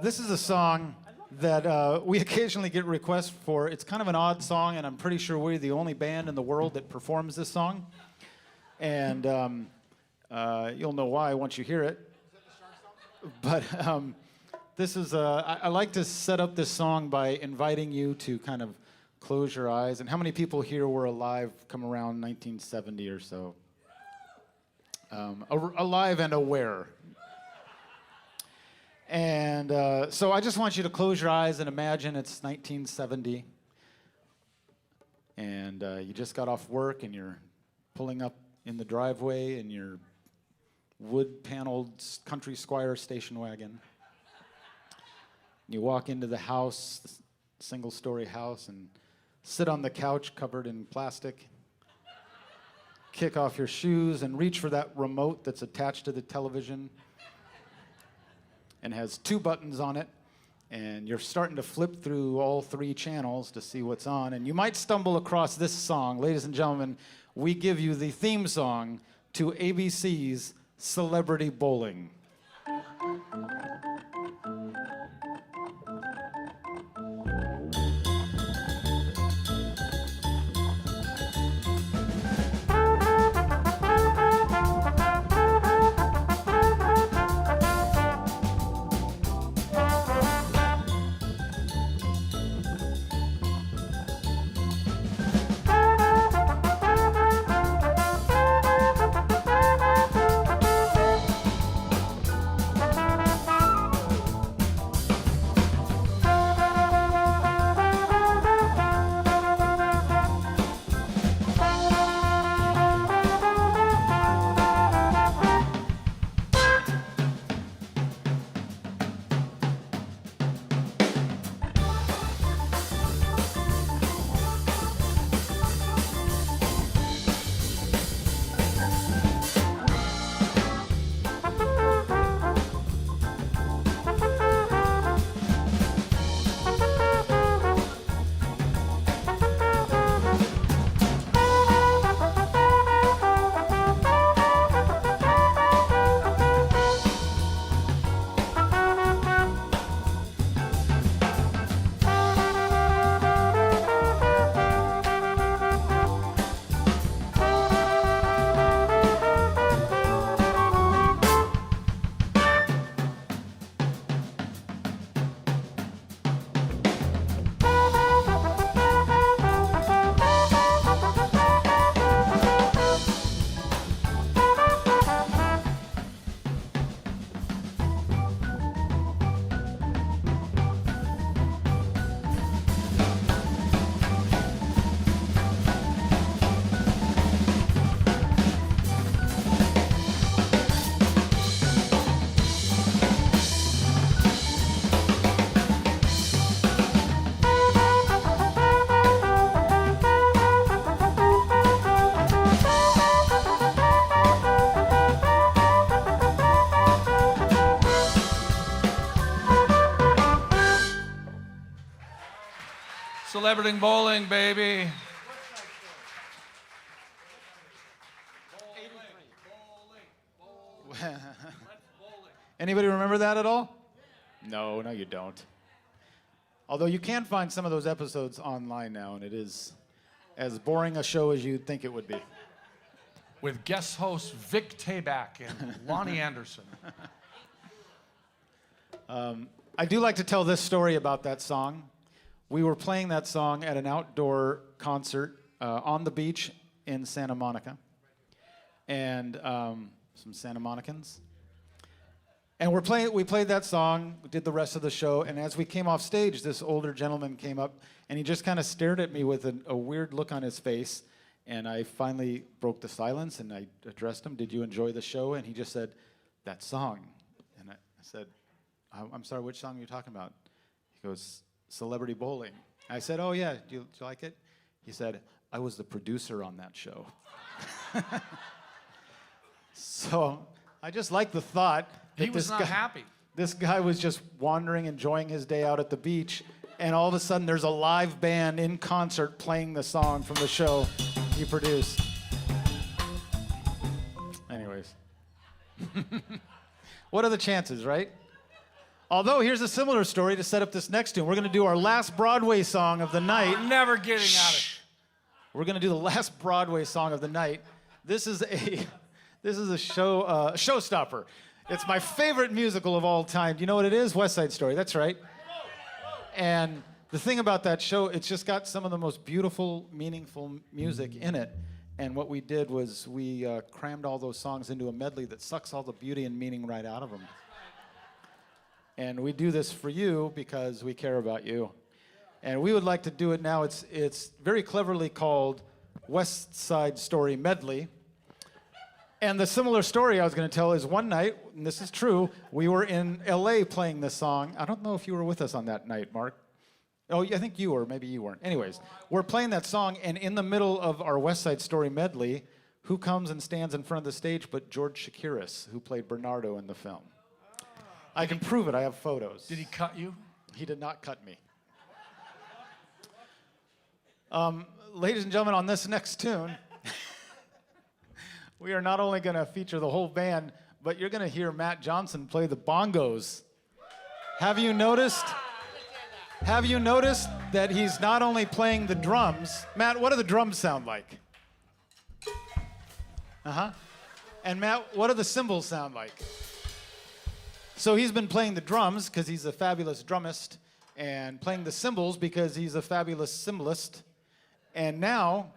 This is a song that we occasionally get requests for. It's kind of an odd song, and I'm pretty sure we're the only band in the world that performs this song. And you'll know why once you hear it. But this is, I like to set up this song by inviting you to kind of close your eyes. And how many people here were alive come around 1970 or so? Alive and aware. And so I just want you to close your eyes and imagine it's 1970. And you just got off work and you're pulling up in the driveway in your wood-paneled country squire station wagon. You walk into the house, the single-story house, and sit on the couch covered in plastic. Kick off your shoes and reach for that remote that's attached to the television and has 2 buttons on it. And you're starting to flip through all 3 channels to see what's on. And you might stumble across this song. Ladies and gentlemen, we give you the theme song to ABC's Celebrity Bowling. Celebrity bowling, baby. Anybody remember that at all? No, no, you don't. Although you can find some of those episodes online now, and it is as boring a show as you'd think it would be. With guest hosts Vic Tabak and Lonnie Anderson. I do like to tell this story about that song. We were playing that song at an outdoor concert on the beach in Santa Monica. And some Santa Monicans. And we played that song, did the rest of the show, and as we came off stage, this older gentleman came up, and he just kind of stared at me with a weird look on his face, And I finally broke the silence and I addressed him, "Did you enjoy the show?" And he just said, "That song." And I said, "I'm sorry, which song are you talking about?" He goes, "Celebrity Bowling." I said, "Oh yeah, do you like it?" He said, "I was the producer on that show." So I just like the thought that He was not happy. this guy was just wandering, enjoying his day out at the beach, and all of a sudden there's a live band in concert playing the song from the show he produced. Anyways. What are the chances, right? Although, here's a similar story to set up this next tune. We're going to do our last Broadway song of the night. We're never getting out of it. We're going to do the last Broadway song of the night. This is a showstopper. It's my favorite musical of all time. Do you know what it is? West Side Story. That's right. And the thing about that show, it's just got some of the most beautiful, meaningful music in it. And what we did was we crammed all those songs into a medley that sucks all the beauty and meaning right out of them. And we do this for you because we care about you. And we would like to do it now. It's very cleverly called West Side Story Medley. And the similar story I was going to tell is one night, and this is true, we were in LA playing this song. I don't know if you were with us on that night, Mark. Oh, I think you were. Maybe you weren't. Anyways, we're playing that song, and in the middle of our West Side Story medley, who comes and stands in front of the stage but George Shakiris, who played Bernardo in the film. I can prove it. I have photos. Did he cut you? He did not cut me. Ladies and gentlemen, on this next tune, we are not only going to feature the whole band, but you're going to hear Matt Johnson play the bongos. Have you noticed that he's not only playing the drums? Matt, what do the drums sound like? Uh-huh. And Matt, what do the cymbals sound like? So he's been playing the drums because he's a fabulous drummist, and playing the cymbals because he's a fabulous cymbalist. And now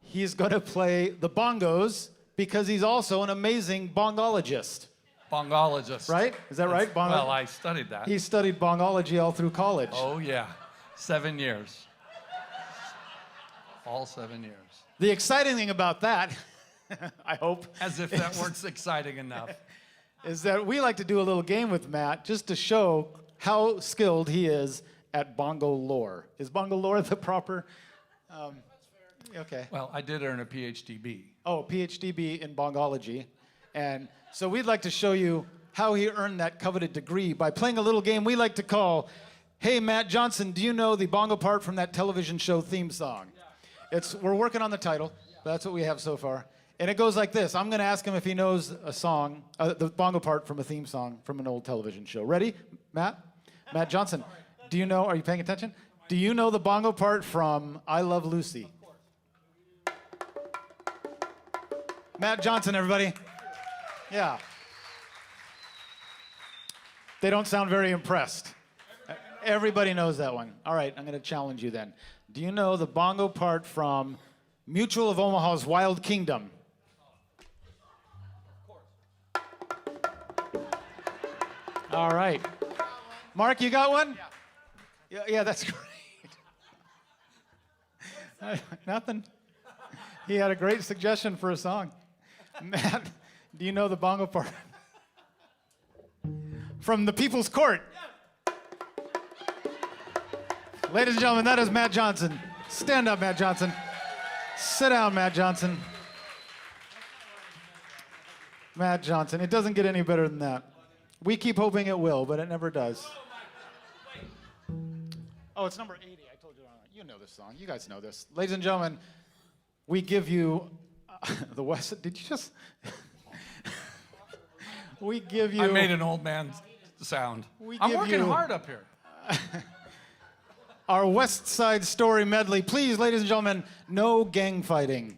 he's going to play the bongos because he's also an amazing bongologist. Bongologist. Right? Is that right? Well, I studied that. He studied bongology all through college. Oh, yeah. 7 years. All 7 years. The exciting thing about that, I hope, As if that weren't exciting enough. is that we like to do a little game with Matt just to show how skilled he is at bongo lore. Is bongo lore the proper? Okay. Well, I did earn a PhD. Oh, PhD in bongology. And so we'd like to show you how he earned that coveted degree by playing a little game we like to call, "Hey, Matt Johnson, do you know the bongo part from that television show theme song?" We're working on the title, but that's what we have so far. And it goes like this. I'm going to ask him if he knows a song, the bongo part from a theme song from an old television show. Ready, Matt? Matt Johnson, do you know, are you paying attention? Do you know the bongo part from I Love Lucy? Matt Johnson, everybody. Yeah. They don't sound very impressed. Everybody knows that one. All right, I'm going to challenge you then. Do you know the bongo part from Mutual of Omaha's Wild Kingdom? All right. Mark, you got one? Yeah, that's great. Nothing. He had a great suggestion for a song. Matt, do you know the bongo part? From The People's Court. Ladies and gentlemen, that is Matt Johnson. Stand up, Matt Johnson. Sit down, Matt Johnson. Matt Johnson. It doesn't get any better than that. We keep hoping it will, but it never does. Oh, it's number 80. I told you. You know this song. You guys know this. Ladies and gentlemen, we give you the West. Did you just? We give you. I made an old man sound. I'm working hard up here. Our West Side Story medley. Please, ladies and gentlemen, no gang fighting.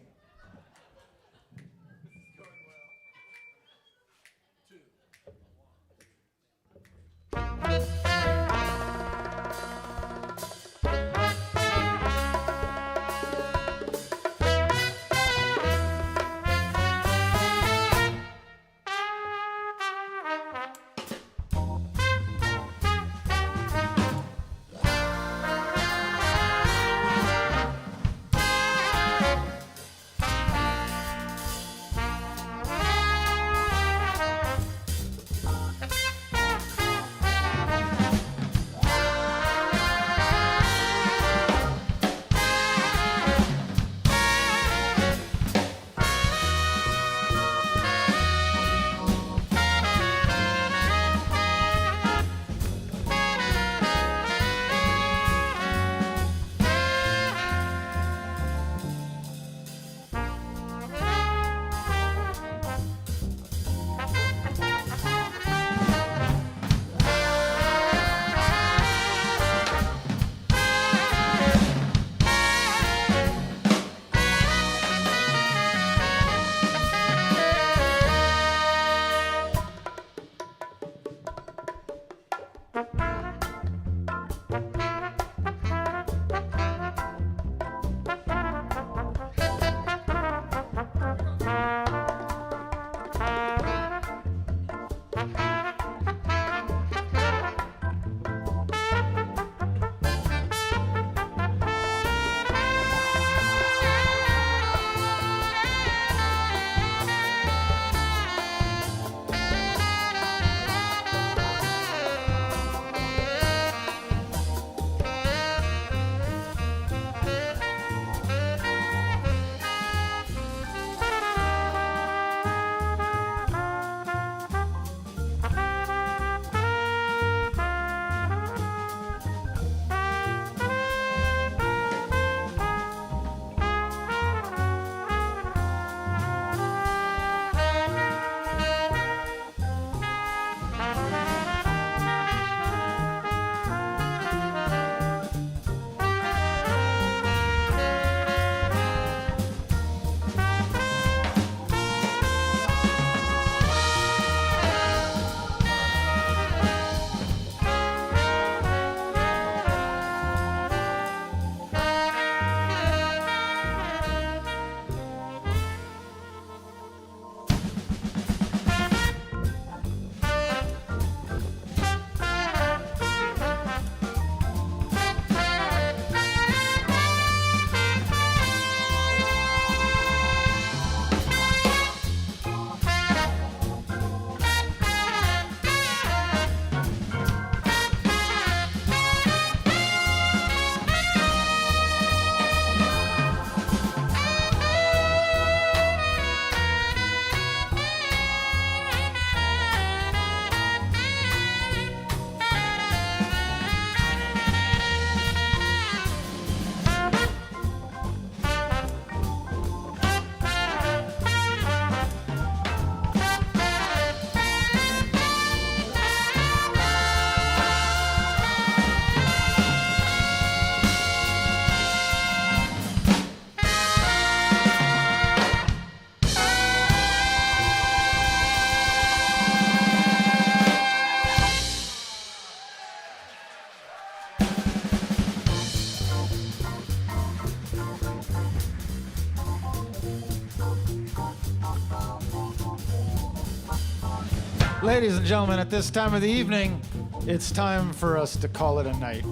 Ladies and gentlemen, at this time of the evening, it's time for us to call it a night.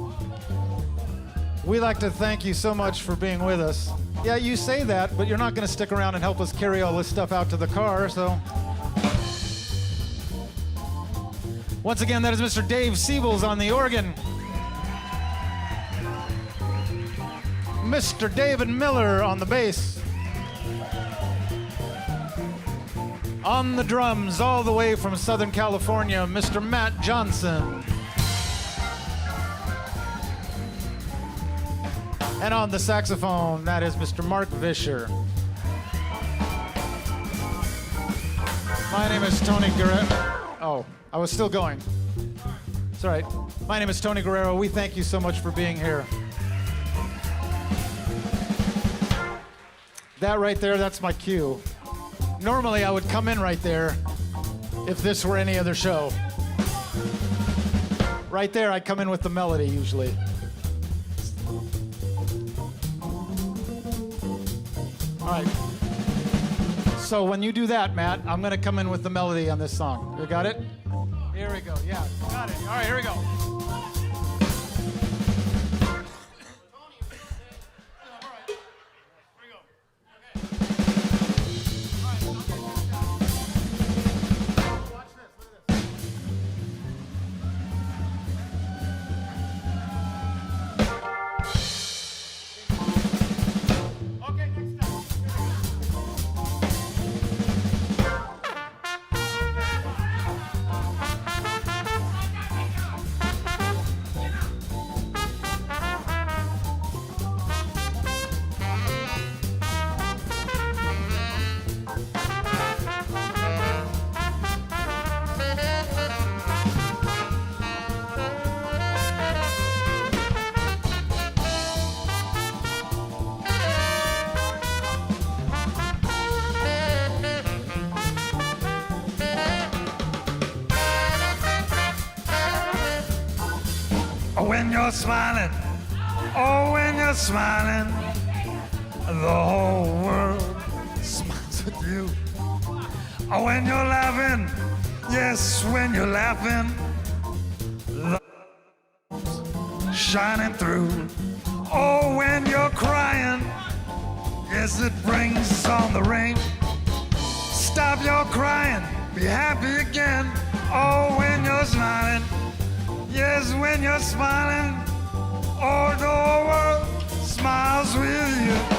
We'd like to thank you so much for being with us. Yeah, you say that, but you're not going to stick around and help us carry all this stuff out to the car, so. Once again, that is Mr. Dave Siebels on the organ. Mr. David Miller on the bass. On the drums, all the way from Southern California, Mr. Matt Johnson. And on the saxophone, that is Mr. Mark Visher. My name is Tony Guerrero. Oh, I was still going. It's all right. My name is Tony Guerrero. We thank you so much for being here. That right there, that's my cue. Normally, I would come in right there if this were any other show. Right there, I come in with the melody usually. All right. So when you do that, Matt, I'm going to come in with the melody on this song. You got it? Here we go. Yeah, got it. All right, here we go. When you're smiling, oh, when you're smiling, the whole world smiles with you. Oh, when you're laughing, yes, when you're laughing, the shining through. Oh, when you're crying, yes, it brings on the rain. Stop your crying, be happy again. Oh, when you're smiling, yes, when you're smiling, all the whole world smiles with you.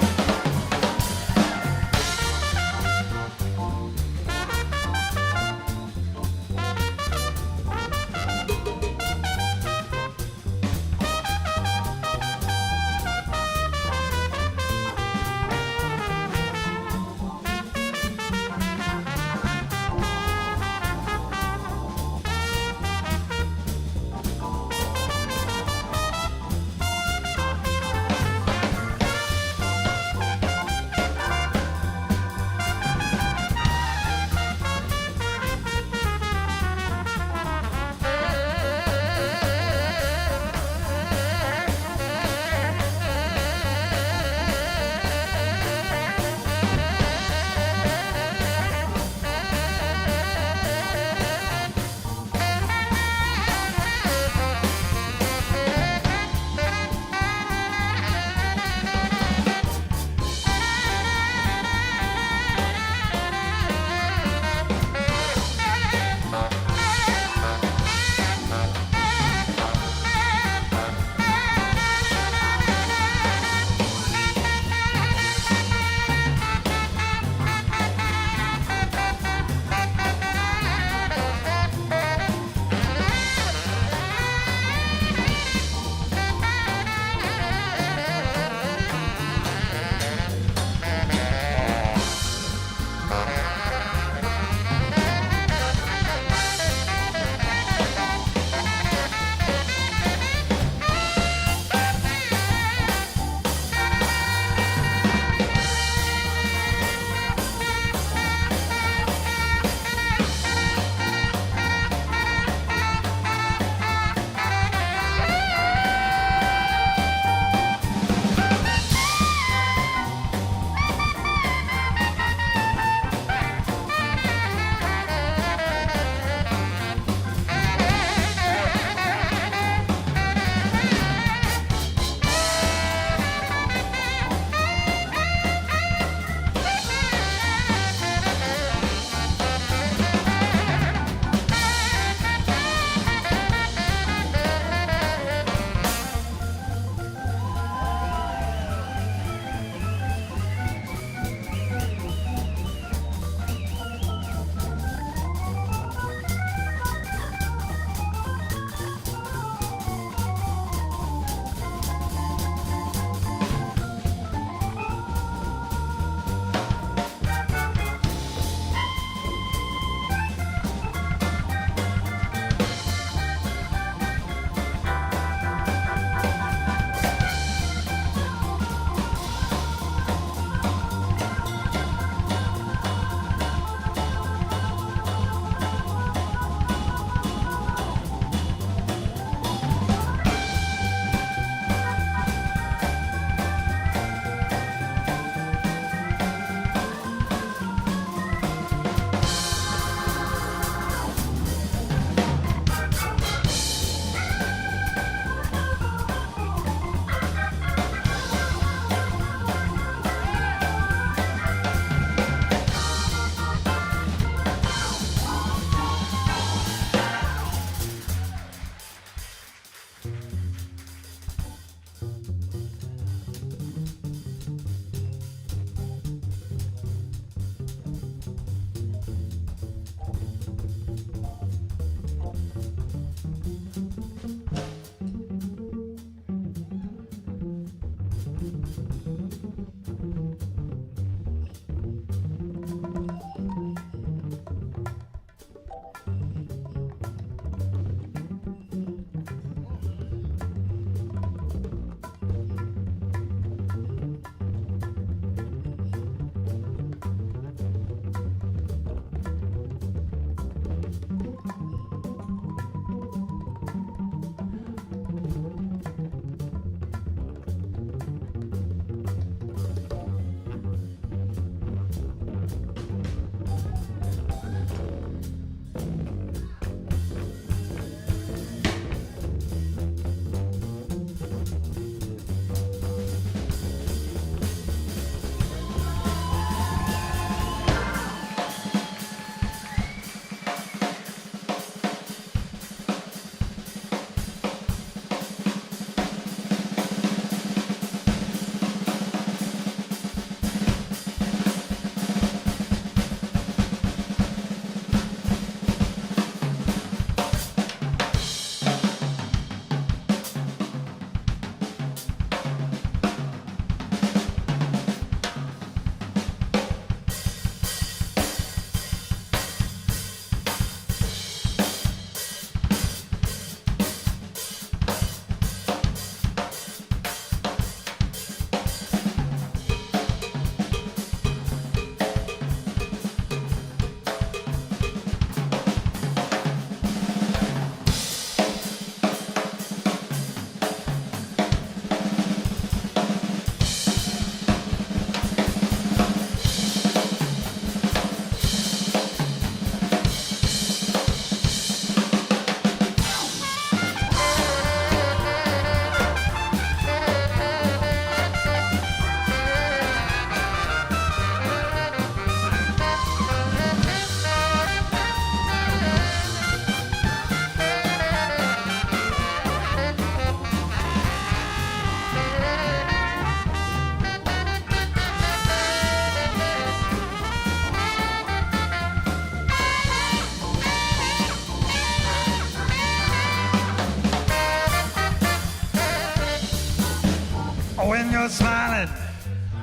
Oh, when you're smiling.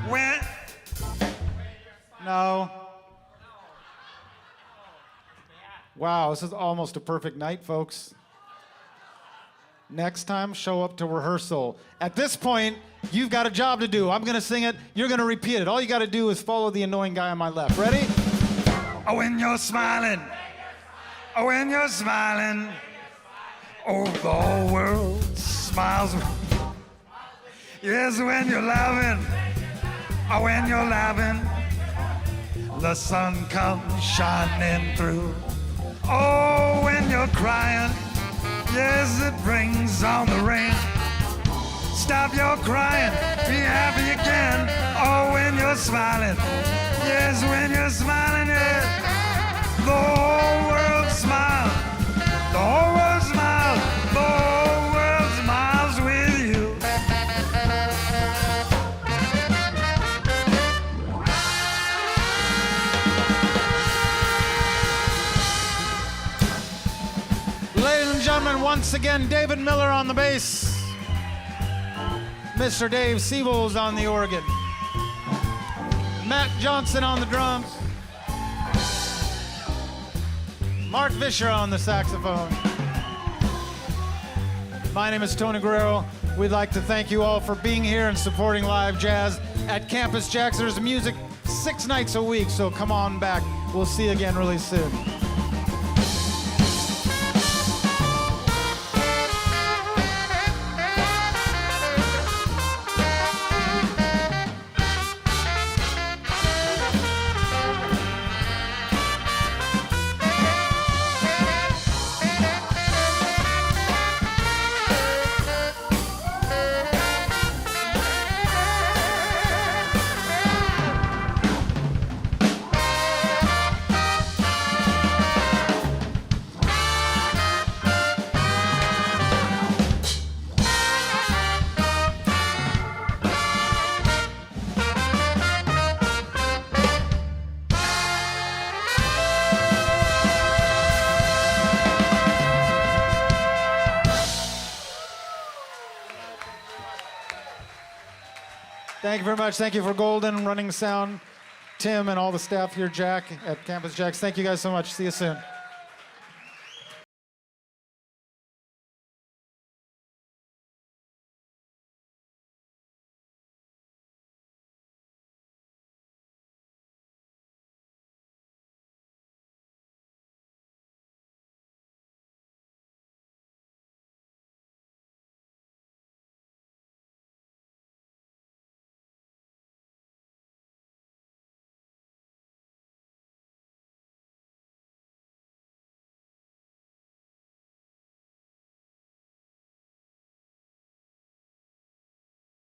When. No. Wow, this is almost a perfect night, folks. Next time, show up to rehearsal. At this point, you've got a job to do. I'm gonna sing it, you're gonna repeat it. All you gotta do is follow the annoying guy on my left. Ready? Oh, when you're smiling. Oh, when you're smiling. Oh, the whole world smiles. Yes, when you're laughing. Oh, when you're laughing. The sun comes shining through. Oh, when you're crying. Yes, it brings on the rain. Stop your crying, be happy again. Oh, when you're smiling. Yes, when you're smiling, yeah. The whole world smiles. The whole world smiles. The whole world smiles with you. Ladies and gentlemen, once again, David Miller on the bass. Mr. Dave Siebels on the organ. Matt Johnson on the drums. Mark Visher on the saxophone. My name is Tony Guerrero. We'd like to thank you all for being here and supporting live jazz at Campus JAX. There's music 6 nights a week, so come on back. We'll see you again really soon. Thank you very much. Thank you for Golden, running sound, Tim, and all the staff here, Jack, at Campus JAX. Thank you guys so much. See you soon.